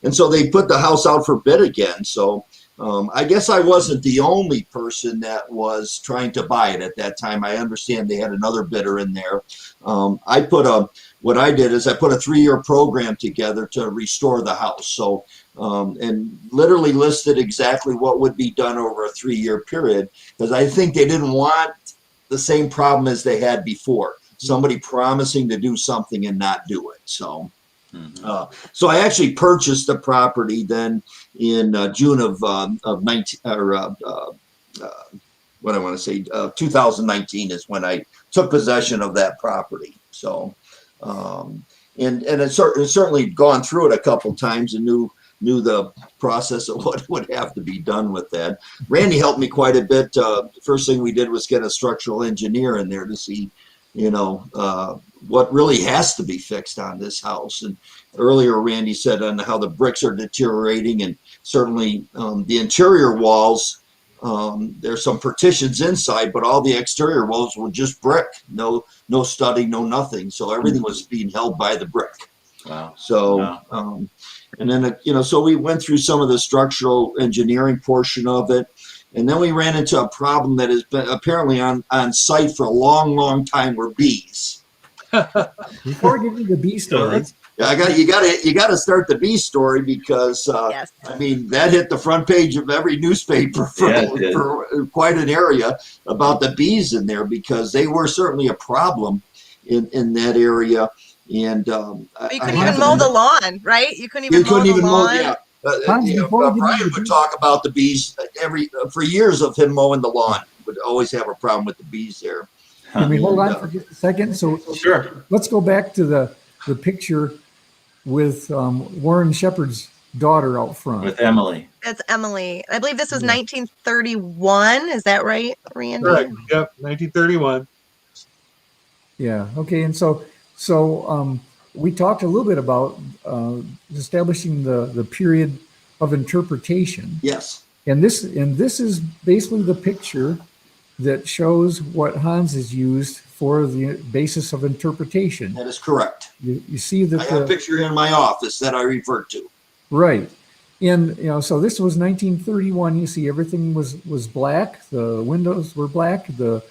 and so they put the house out for bid again. So I guess I wasn't the only person that was trying to buy it at that time. I understand they had another bidder in there. What I did is I put a 3-year program together to restore the house. So, and literally listed exactly what would be done over a 3-year period, because I think they didn't want the same problem as they had before. Somebody promising to do something and not do it. So, so I actually purchased the property then in June of 2019 is when I took possession of that property. So, and it's certainly gone through it a couple times and knew the process of what would have to be done with that. Randy helped me quite a bit. First thing we did was get a structural engineer in there to see, what really has to be fixed on this house. And earlier, Randy said on how the bricks are deteriorating, and certainly the interior walls. There's some partitions inside, but all the exterior walls were just brick. No studding, no nothing. So everything was being held by the brick. Wow. So, and then, so we went through some of the structural engineering portion of it. And then we ran into a problem that has been apparently on site for a long, long time, were bees. Before we get into the bee story, you got to start the bee story, because Yes. I mean, that hit the front page of every newspaper for quite an area about the bees in there, because they were certainly a problem in that area. And But you couldn't even mow the lawn, right? You couldn't even mow the lawn. Brian would talk about the bees for years of him mowing the lawn. Would always have a problem with the bees there. Can we hold on for just a second? So Sure. Let's go back to the picture with Warren Shepard's daughter out front. With Emily. That's Emily. I believe this was 1931. Is that right, Randy? Correct. Yep, 1931. Yeah. Okay. And so we talked a little bit about establishing the period of interpretation. Yes. And this is basically the picture that shows what Hans has used for the basis of interpretation. That is correct. You see that I have a picture here in my office that I referred to. Right. And so this was 1931. You see everything was black. The windows were black. The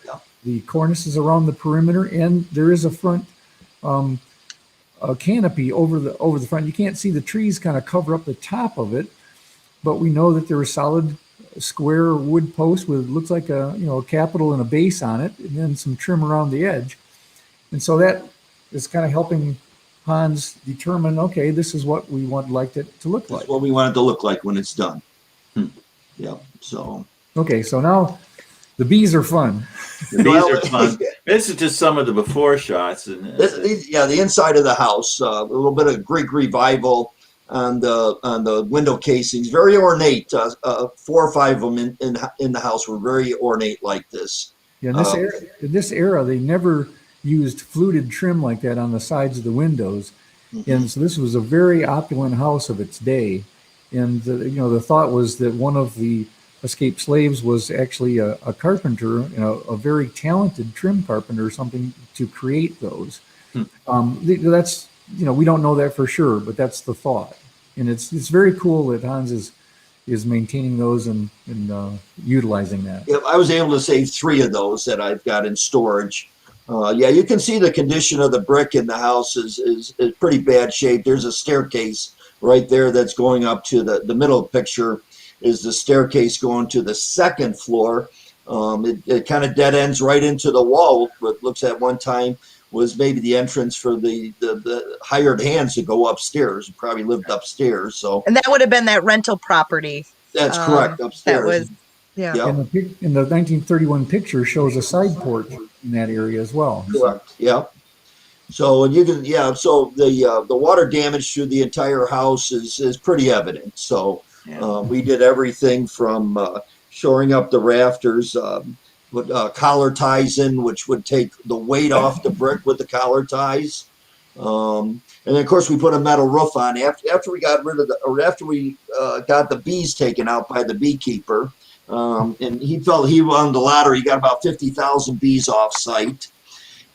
cornices around the perimeter, and there is a front a canopy over the front. You can't see the trees kind of cover up the top of it, but we know that there are solid square wood posts with looks like a capital and a base on it, and then some trim around the edge. And so that is kind of helping Hans determine, okay, this is what we would like it to look like. That's what we want it to look like when it's done. Yeah. So. Okay, so now the bees are fun. The bees are fun. This is just some of the before shots. And the inside of the house, a little bit of Greek revival on the window casings, very ornate. 4 or 5 of them in the house were very ornate like this. Yeah, in this era, they never used fluted trim like that on the sides of the windows, and so this was a very opulent house of its day. And the thought was that one of the escaped slaves was actually a carpenter, a very talented trim carpenter or something to create those. That's we don't know that for sure, but that's the thought. And it's very cool that Hans is maintaining those and utilizing that. Yeah, I was able to save 3 of those that I've got in storage. You can see the condition of the brick in the house is pretty bad shape. There's a staircase right there that's going up to the middle picture is the staircase going to the 2nd floor. It kind of dead ends right into the wall. What looks at one time was maybe the entrance for the hired hands to go upstairs. Probably lived upstairs. So, and that would have been that rental property. That's correct. Upstairs. That was, yeah. Yep. In the 1931 picture shows a side porch in that area as well. Correct. Yeah. So and you can So the water damage to the entire house is pretty evident. So we did everything from shoring up the rafters, with collar ties in, which would take the weight off the brick with the collar ties. And then of course we put a metal roof on after we got rid of after we got the bees taken out by the beekeeper. And he felt he won the lottery. He got about 50,000 bees off site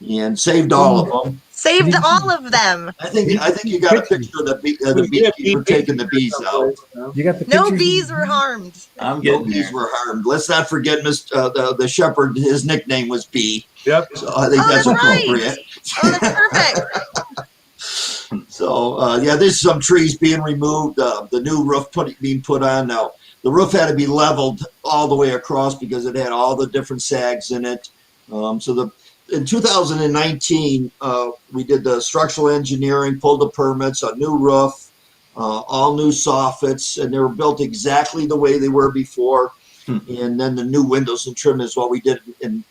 and saved all of them. Saved all of them. I think you got a picture of the beekeeper taking the bees out. You got the No bees were harmed. I'm getting No bees were harmed. Let's not forget the Shepard. His nickname was Bee. Yep. So I think that's appropriate. Right. Oh, that's perfect. So yeah, there's some trees being removed. The new roof being put on now. The roof had to be leveled all the way across because it had all the different sags in it. In 2019, we did the structural engineering, pulled the permits, a new roof, all new soffits, and they were built exactly the way they were before. And then the new windows and trim is what we did in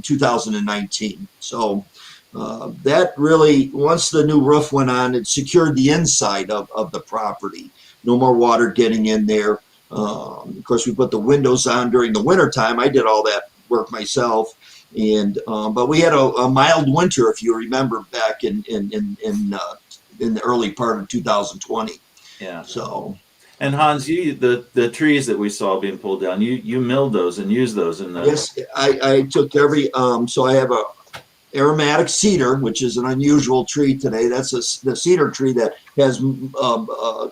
2019. So that really, once the new roof went on, it secured the inside of the property. No more water getting in there. Of course, we put the windows on during the winter time. I did all that work myself. And but we had a mild winter, if you remember, back in the early part of 2020. Yeah. So. And Hans, the trees that we saw being pulled down, you milled those and used those in the. Yes, I took every. So I have a aromatic cedar, which is an unusual tree today. That's the cedar tree that has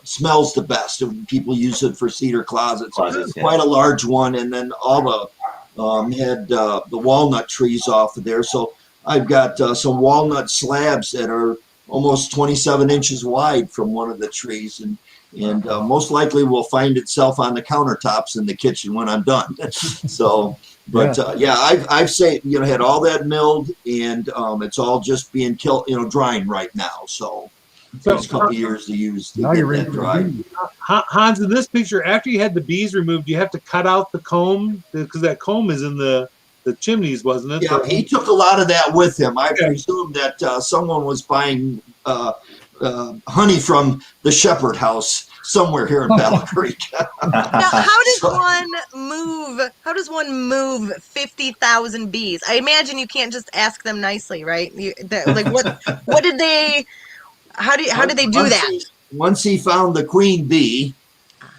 smells the best, and people use it for cedar closets. Quite a large one, and then all the. Had the walnut trees off of there. So I've got some walnut slabs that are almost 27 inches wide from one of the trees, and most likely will find itself on the countertops in the kitchen when I'm done. So, but yeah, I've had all that milled, and it's all just being drying right now. So it's a couple of years to use to get that dry. Hans, in this picture, after you had the bees removed, you have to cut out the comb because that comb is in the chimneys, wasn't it? Yeah, he took a lot of that with him. I presume that someone was buying honey from the Shepard house somewhere here in Battle Creek. Now, how does one move 50,000 bees? I imagine you can't just ask them nicely, right? What did they? How did they do that? Once he found the queen bee,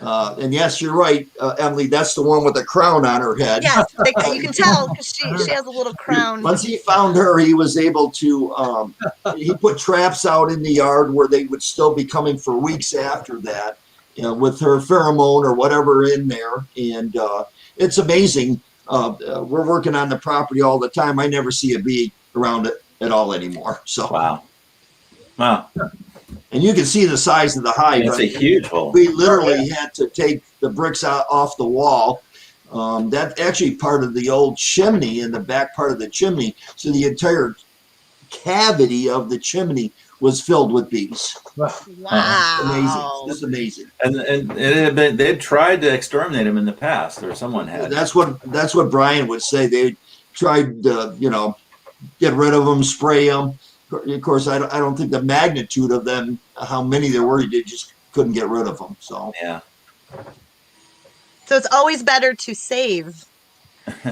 and yes, you're right, Emily, that's the one with the crown on her head. Yes, you can tell because she has a little crown. Once he found her, he was able to, he put traps out in the yard where they would still be coming for weeks after that, with her pheromone or whatever in there. And it's amazing. We're working on the property all the time. I never see a bee around it at all anymore. So Wow. And you can see the size of the hive. It's a huge hole. We literally had to take the bricks out off the wall. That's actually part of the old chimney in the back part of the chimney. So the entire cavity of the chimney was filled with bees. Wow. Amazing. Just amazing. And it had been, they'd tried to exterminate them in the past, or someone had. That's what Brian would say. They tried to, get rid of them, spray them. Of course, I don't think the magnitude of them, how many there were, they just couldn't get rid of them. So yeah. So it's always better to save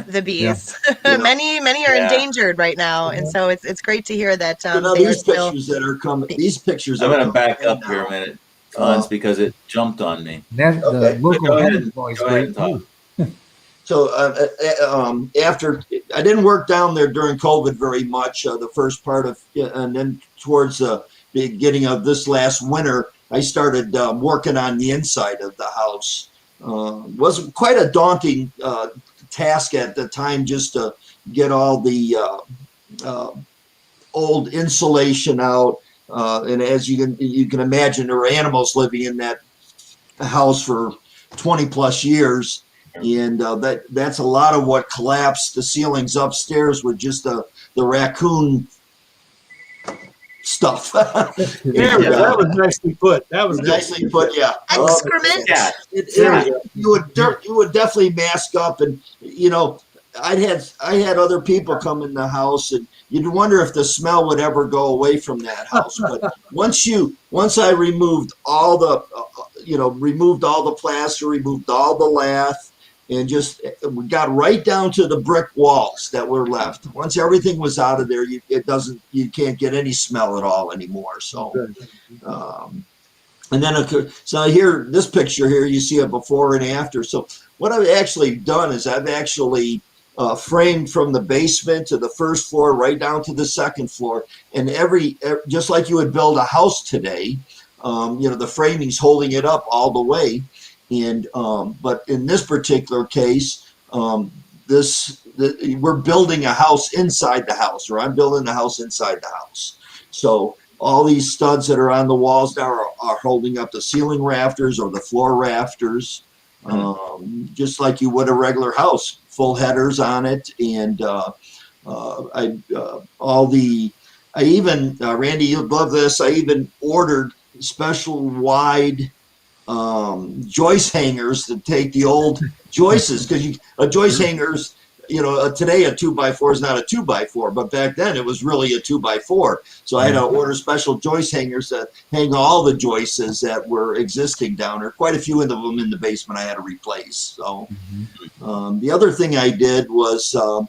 the bees. Yeah. many are endangered right now, and so it's great to hear that. These pictures that are coming. These pictures. I'm going to back up here a minute, Hans, because it jumped on me. The local go ahead and talk. So after I didn't work down there during COVID very much, the first part of, and then towards the beginning of this last winter, I started working on the inside of the house. Was quite a daunting task at the time, just to get all the old insulation out. And as you can imagine, there were animals living in that house for 20 plus years. And that's a lot of what collapsed the ceilings upstairs with just the raccoon stuff. That was nicely put. That was nicely put. Yeah. Excrement. You would definitely mask up, and I had other people come in the house, and you'd wonder if the smell would ever go away from that house. But once I removed all the, removed all the plaster, removed all the lath. and just we got right down to the brick walls that were left. Once everything was out of there, you can't get any smell at all anymore. So, and then so here, this picture here, you see a before and after. So what I've actually done is I've actually framed from the basement to the first floor right down to the second floor, and just like you would build a house today, the framing's holding it up all the way. And but in this particular case, we're building a house inside the house, or I'm building the house inside the house. So all these studs that are on the walls now are holding up the ceiling rafters or the floor rafters, just like you would a regular house. Full headers on it, and Randy, you'll love this. I even ordered special wide joist hangers to take the old joists, because a joist hangers, today a 2x4 is not a 2x4, but back then it was really a 2x4. So I had to order special joist hangers to hang all the joists that were existing down there. Quite a few of them in the basement I had to replace. So the other thing I did was to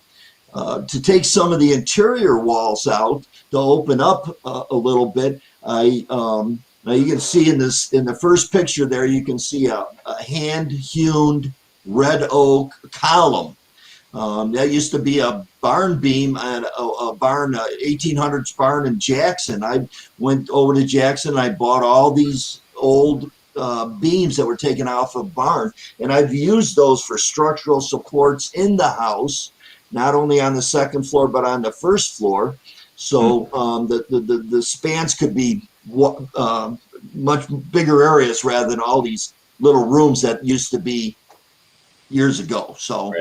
take some of the interior walls out to open up a little bit. Now you can see in the first picture there, you can see a hand-hewn red oak column. That used to be a barn beam and a barn, 1800s barn in Jackson. I went over to Jackson and I bought all these old beams that were taken off of barn, and I've used those for structural supports in the house, not only on the second floor but on the first floor. So the spans could be much bigger areas rather than all these little rooms that used to be years ago. So,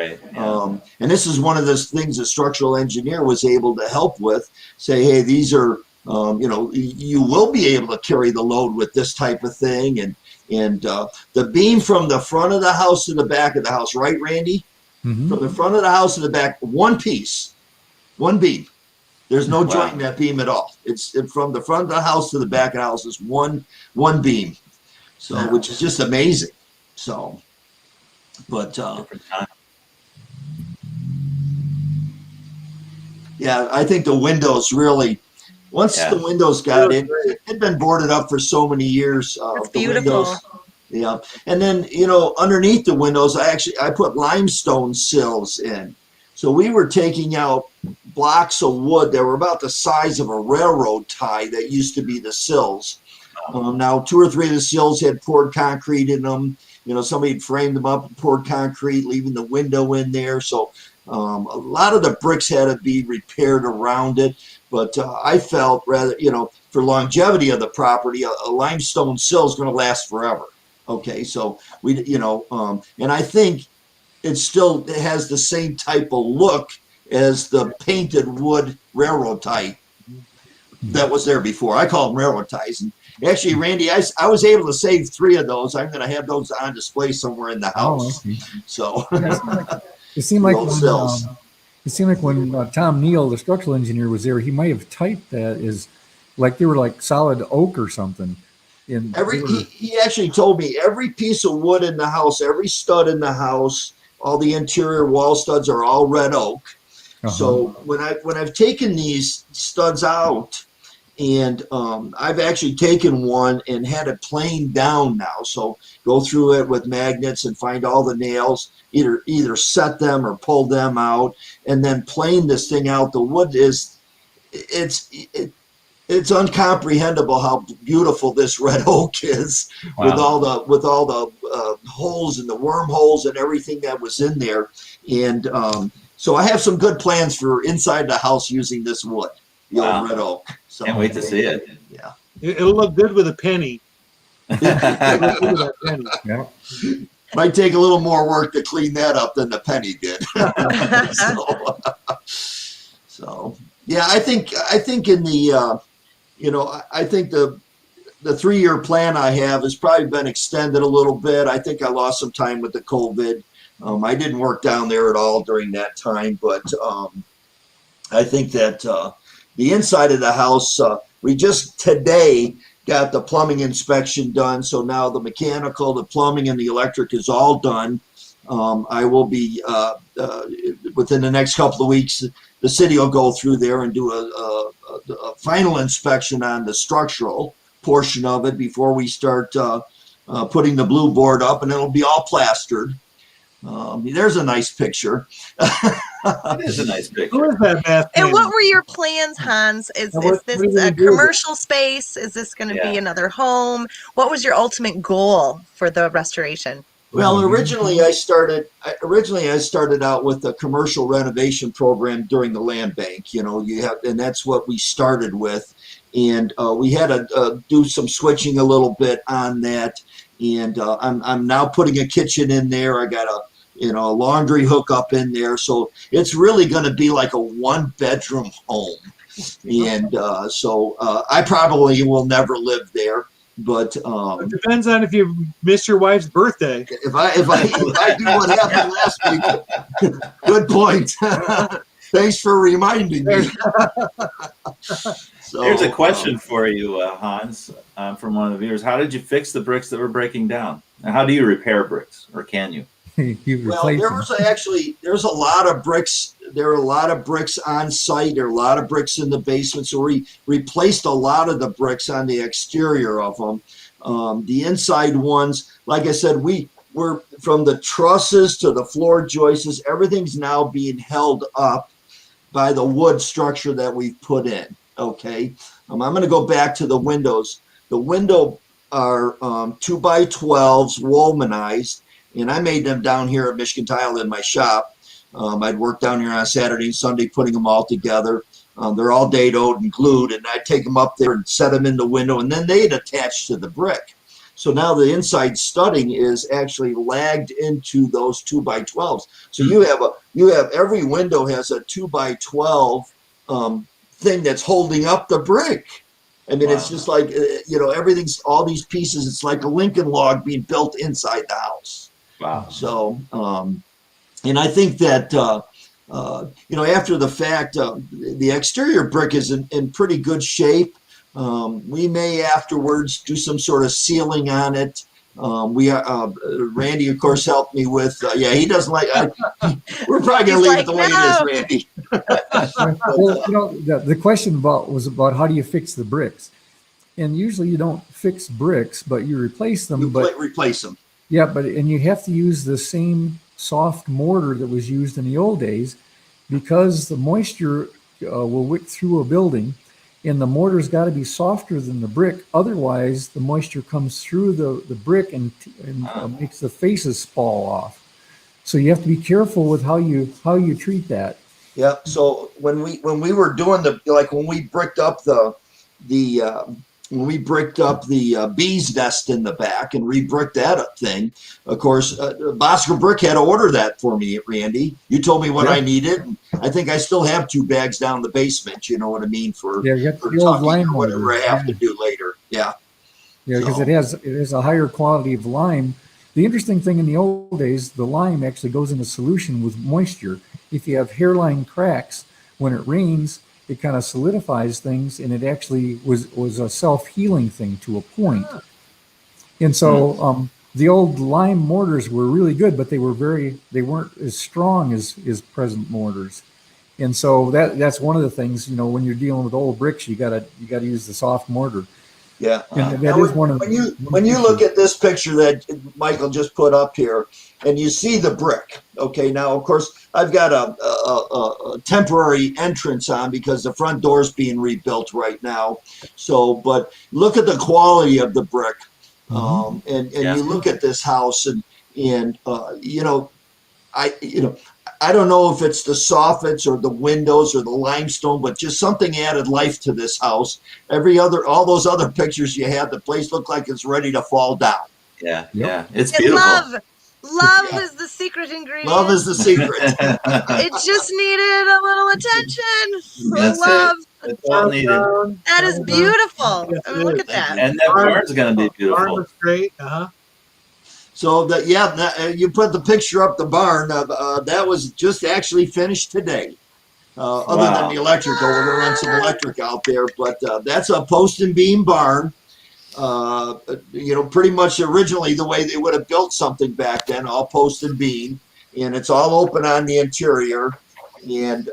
and this is one of those things a structural engineer was able to help with. Say, hey, these are, you will be able to carry the load with this type of thing, and the beam from the front of the house to the back of the house, right, Randy? From the front of the house to the back, one piece, one beam. There's no joint in that beam at all. It's from the front of the house to the back of the house is one beam. So, which is just amazing. So, but yeah, I think the windows really, once the windows got in, it had been boarded up for so many years. It's beautiful. Windows, yeah. And then, underneath the windows, I put limestone sills in. So we were taking out blocks of wood that were about the size of a railroad tie that used to be the sills. Now, 2 or 3 of the sills had poured concrete in them. Somebody had framed them up and poured concrete, leaving the window in there. So a lot of the bricks had to be repaired around it. But I felt rather, for longevity of the property, a limestone sill is going to last forever. Okay, so and I think it has the same type of look as the painted wood railroad tie that was there before. I call them railroad ties. And actually, Randy, I was able to save 3 of those. I'm going to have those on display somewhere in the house. So it seemed like when Tom Neal, the structural engineer, was there, he might have typed that as like they were like solid oak or something. He actually told me every piece of wood in the house, every stud in the house, all the interior wall studs are all red oak. So when I've taken these studs out, and I've actually taken one and had it planed down now. So go through it with magnets and find all the nails, either set them or pull them out, and then plane this thing out. The wood it's uncomprehendable how beautiful this red oak is. Wow. with all the holes and the wormholes and everything that was in there. And so I have some good plans for inside the house using this wood, the old red oak. So can't wait to see it. Yeah, it'll look good with a penny. Might take a little more work to clean that up than the penny did. So yeah, I think in the I think the 3-year plan I have has probably been extended a little bit. I think I lost some time with the COVID. I didn't work down there at all during that time, but I think that the inside of the house, we just today got the plumbing inspection done. So now the mechanical, the plumbing, and the electric is all done. I will be within the next couple of weeks. The city will go through there and do a final inspection on the structural portion of it before we start putting the blue board up, and it'll be all plastered. There's a nice picture. It is a nice picture. Who is that math And man? what were your plans, Hans? Is What this are you gonna a do with it? commercial space? Is this going to be another home? What was your ultimate goal for the restoration? Well, originally I started out with a commercial renovation program during the land bank. And that's what we started with, and we had to do some switching a little bit on that. And I'm now putting a kitchen in there. I got a laundry hookup in there, so it's really going to be like a 1-bedroom home. And so I probably will never live there. But It depends on if you miss your wife's birthday. if I do what happened last week, good point. Thanks for reminding me. So, Here's a question for you, Hans, from one of the viewers. How did you fix the bricks that were breaking down? And how do you repair bricks, or can you? Well, there's a lot of bricks. There are a lot of bricks on site. There are a lot of bricks in the basement. So we replaced a lot of the bricks on the exterior of them. The inside ones, like I said, we're from the trusses to the floor joists. Everything's now being held up by the wood structure that we've put in. Okay. I'm going to go back to the windows. The window are 2x12s womanized. And I made them down here at Michigan Tile in my shop. I'd work down here on Saturday and Sunday putting them all together. They're all dadoed and glued, and I'd take them up there and set them in the window, and then they'd attach to the brick. So now the inside studding is actually lagged into those 2x12s. So you have every window has a 2x12 thing that's holding up the brick. I mean, It's just like everything's all these pieces. It's like a Lincoln log being built inside the house. Wow. So, and I think that, after the fact, the exterior brick is in pretty good shape. We may afterwards do some sort of sealing on it. Randy, of course, helped me with, he doesn't like, we're probably going to leave it the way it is, Randy. Well, the question was about how do you fix the bricks? And usually you don't fix bricks, but you replace them. Replace them. Yeah, and you have to use the same soft mortar that was used in the old days, because the moisture will wick through a building, and the mortar's got to be softer than the brick. Otherwise, the moisture comes through the brick and makes the faces fall off. So you have to be careful with how you treat that. Yeah. So when we were doing when we bricked up the bee's nest in the back and re-bricked that thing, of course, Bosco Brick had to order that for me, Randy. You told me what I needed. And I think I still have 2 bags down the basement. You know what I mean? For tucking or whatever I have to do later. Yeah. Yeah, because it has a higher quality of lime. The interesting thing in the old days, the lime actually goes into solution with moisture. If you have hairline cracks, when it rains, it kind of solidifies things, and it actually was a self-healing thing to a point. And so the old lime mortars were really good, but they weren't as strong as present mortars. And so that's one of the things, when you're dealing with old bricks, you gotta use the soft mortar. Yeah. And that is one of when you look at this picture that Michael just put up here, and you see the brick. Okay, now of course I've got a temporary entrance on because the front door is being rebuilt right now. So, but look at the quality of the brick, and you look at this house, and I don't know if it's the soffits or the windows or the limestone, but just something added life to this house. All those other pictures you had, the place looked like it's ready to fall down. Yeah, yeah, it's beautiful. Love is the secret ingredient. Love is the secret. It just needed a little attention. That's love. It's all needed. That is beautiful. Look at that. And that barn's going to be beautiful. Barn was great. So you put the picture up the barn. That was just actually finished today. Other than the electrical, we're going to run some electric out there. But that's a post and beam barn. Pretty much originally the way they would have built something back then, all post and beam. and it's all open on the interior. And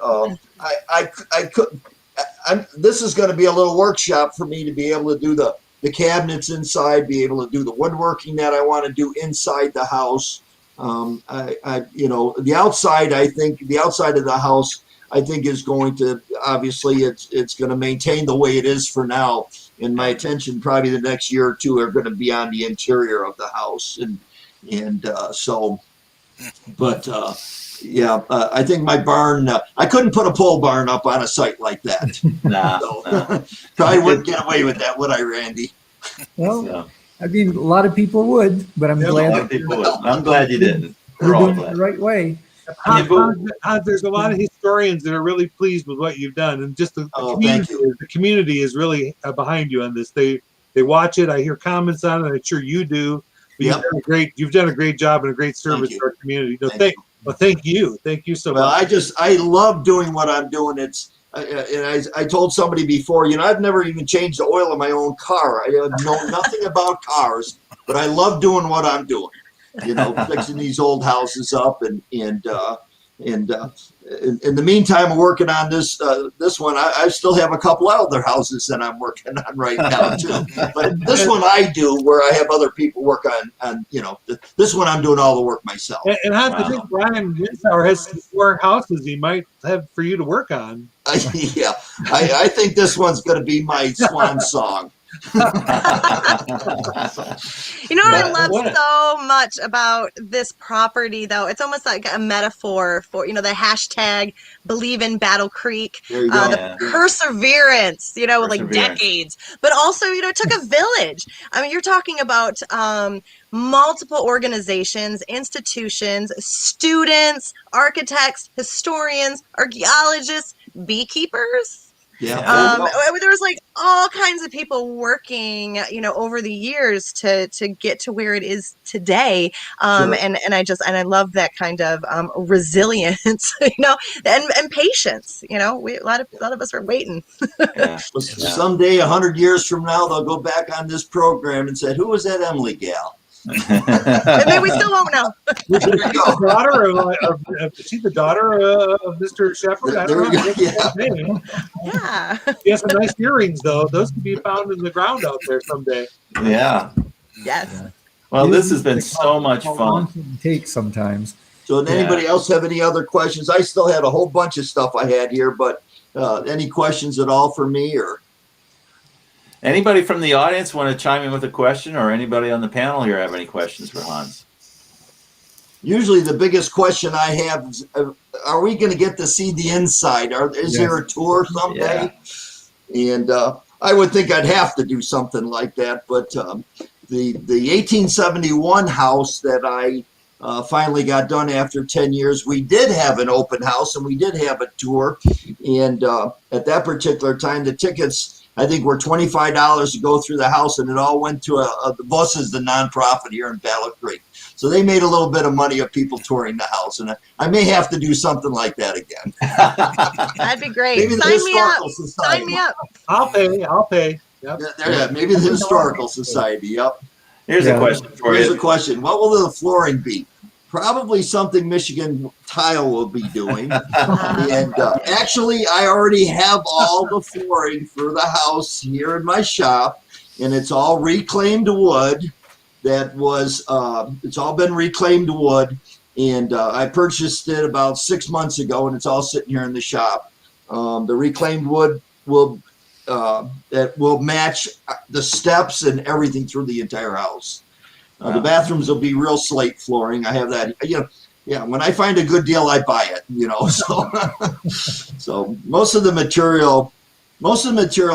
this is going to be a little workshop for me to be able to do the cabinets inside, be able to do the woodworking that I want to do inside the house. The outside, I think the outside of the house, I think is going to, obviously it's going to maintain the way it is for now. And my attention probably the next year or two are going to be on the interior of the house. I think my barn, I couldn't put a pole barn up on a site like that. Nah. Probably wouldn't get away with that, would I, Randy? Well, I mean, a lot of people would, but I'm glad. I'm glad you didn't. We're doing it the right way. There's a lot of historians that are really pleased with what you've done, and just the community is really behind you on this. They watch it. I hear comments on it. I'm sure you do. But you've done a great job and a great service to our community. Thank you so much. I love doing what I'm doing. I told somebody before, I've never even changed the oil in my own car. I know nothing about cars, but I love doing what I'm doing. Fixing these old houses up, and in the meantime, I'm working on this one. I still have a couple other houses that I'm working on right now too. But this one I do, where I have other people work on. This one I'm doing all the work myself. And I think Brian Winsauer has 4 houses he might have for you to work on. I think this one's going to be my swan song. What I love so much about this property, though, it's almost like a metaphor for, the hashtag believe in Battle Creek, the perseverance, like decades, but also, it took a village. I mean, you're talking about multiple organizations, institutions, students, architects, historians, archaeologists, beekeepers. Yeah. There was like all kinds of people working, over the years to get to where it is today. And I love that kind of resilience, and patience. A lot of us are waiting. Someday, 100 years from now, they'll go back on this program and say, "Who was that Emily gal?" And then we still won't know. Is she the daughter of Mr. Shepard? I don't know. Yeah. He has some nice earrings, though. Those can be found in the ground out there someday. Yeah. Yes. Well, this has been so much fun. Take sometimes. So, does anybody else have any other questions? I still had a whole bunch of stuff I had here, but any questions at all for me, or? Anybody from the audience want to chime in with a question, or anybody on the panel here have any questions for Hans? Usually the biggest question I have is, are we going to get to see the inside? Is there a tour someday? Yeah. And I would think I'd have to do something like that. But the 1871 house that I finally got done after 10 years, we did have an open house and we did have a tour. And at that particular time, the tickets, I think, were $25 to go through the house, and it all went to the Bus is the nonprofit here in Battle Creek. So they made a little bit of money of people touring the house, and I may have to do something like that again. That'd be great. Maybe the Historical Society. Sign me up. I'll pay. Yep. Maybe the Historical Society. Yep. Here's a question for you. Here's a question. What will the flooring be? Probably something Michigan Tile will be doing. And actually, I already have all the flooring for the house here in my shop, and it's all reclaimed wood. It's all been reclaimed wood, and I purchased it about 6 months ago, and it's all sitting here in the shop. The reclaimed wood will match the steps and everything through the entire house. The bathrooms will be real slate flooring. I have that. When I find a good deal, I buy it. So most of the material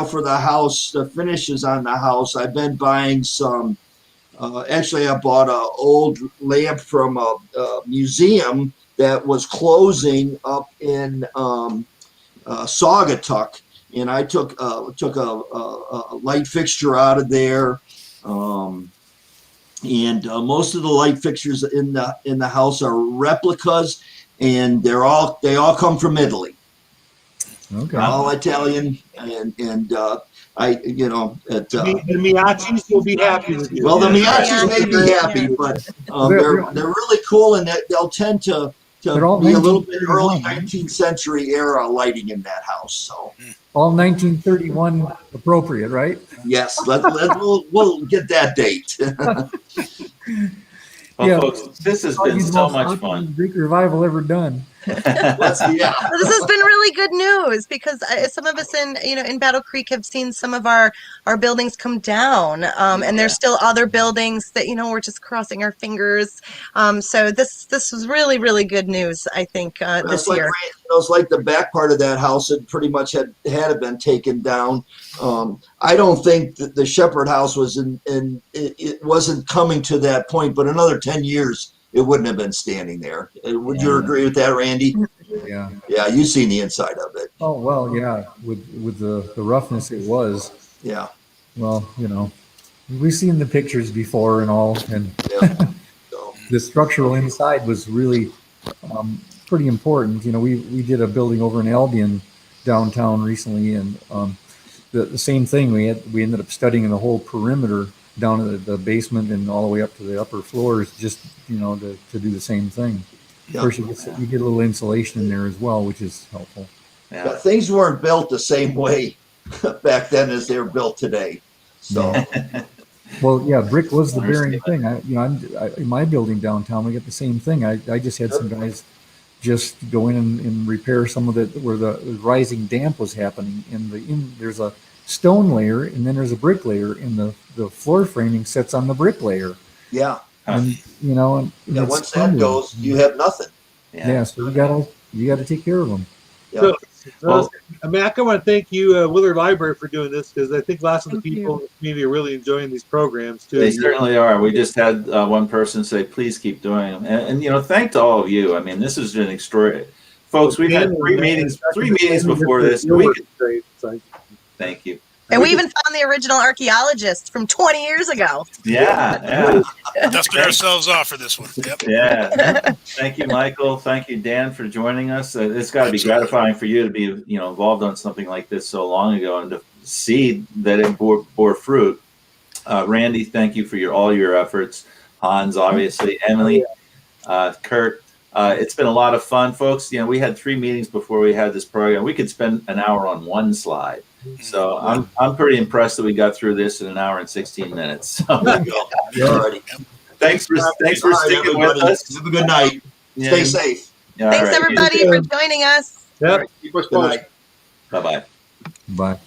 for the house, the finishes on the house, I've been buying some. Actually, I bought an old lamp from a museum that was closing up in Saugatuck, and I took a light fixture out of there. And most of the light fixtures in the house are replicas, and they all come from Italy. Okay. All Italian, and you know, at, The Miyachis will be happy with you. well, the Yeah. Miyachis may be happy, but they're really cool, and they'll tend to They're all be a little bit early 1931. 19th century era lighting in that house. So All 1931 appropriate, right? yes, we'll get that date. Well, Yeah. folks, this has been Probably the so most much popular fun. Greek revival ever done. Yeah. This has been really good news because some of us in Battle Creek have seen some of our buildings come down, and there's still other buildings that we're just crossing our fingers. So this was really good news, I think, this year. It's like the back part of that house had pretty much had been taken down. I don't think that the Shepard house was it wasn't coming to that point, but another 10 years it wouldn't have been standing there. Would you agree with that, Randy? Yeah. Yeah, you've seen the inside of it. Oh, well, yeah. With the roughness it was. Yeah. Well, we've seen the pictures before and all, and Yeah. So, the structural inside was really pretty important. We did a building over in Albion downtown recently, and the same thing. We ended up studying the whole perimeter down to the basement and all the way up to the upper floors, just to do the same thing. yeah. Of course, you get a little insulation in there as well, which is helpful. Yeah. But things weren't built the same way back then as they're built today. So Well, yeah, brick was the bearing thing. In my building downtown, we get the same thing. I just had some guys just go in and repair some of where the rising damp was happening. There's a stone layer, and then there's a brick layer, and the floor framing sets on the brick layer. yeah. And and it's Once that stumbling. goes, you have nothing. Yeah, so you gotta take care of them. Yeah. So, Mac, I want to thank you, Willard Library, for doing this, because I think lots of the Thank people in the community are really enjoying these programs too. They certainly are. We just had one person say, "Please keep doing them," and thank to all of you. I mean, this has been extraordinary, folks. We've had three meetings before this. Thank you. And we even found the original archaeologist from 20 years ago. Yeah. Dusted ourselves off for this one. Yep. Yeah. Thank you, Michael. Thank you, Dan, for joining us. It's got to be gratifying for you to be, involved on something like this so long ago and to see that it bore fruit. Randy, thank you for all your efforts. Hans, obviously, Emily, Kurt. It's been a lot of fun, folks. We had 3 meetings before we had this program. We could spend an hour on one slide. So I'm pretty impressed that we got through this in an hour and 16 minutes. So, Alrighty. Thanks for sticking with us. Have a good night. Yeah. Stay safe. All Thanks, right. everybody, for joining us. Yep. Keep us Good posted. night. Bye-bye. Bye.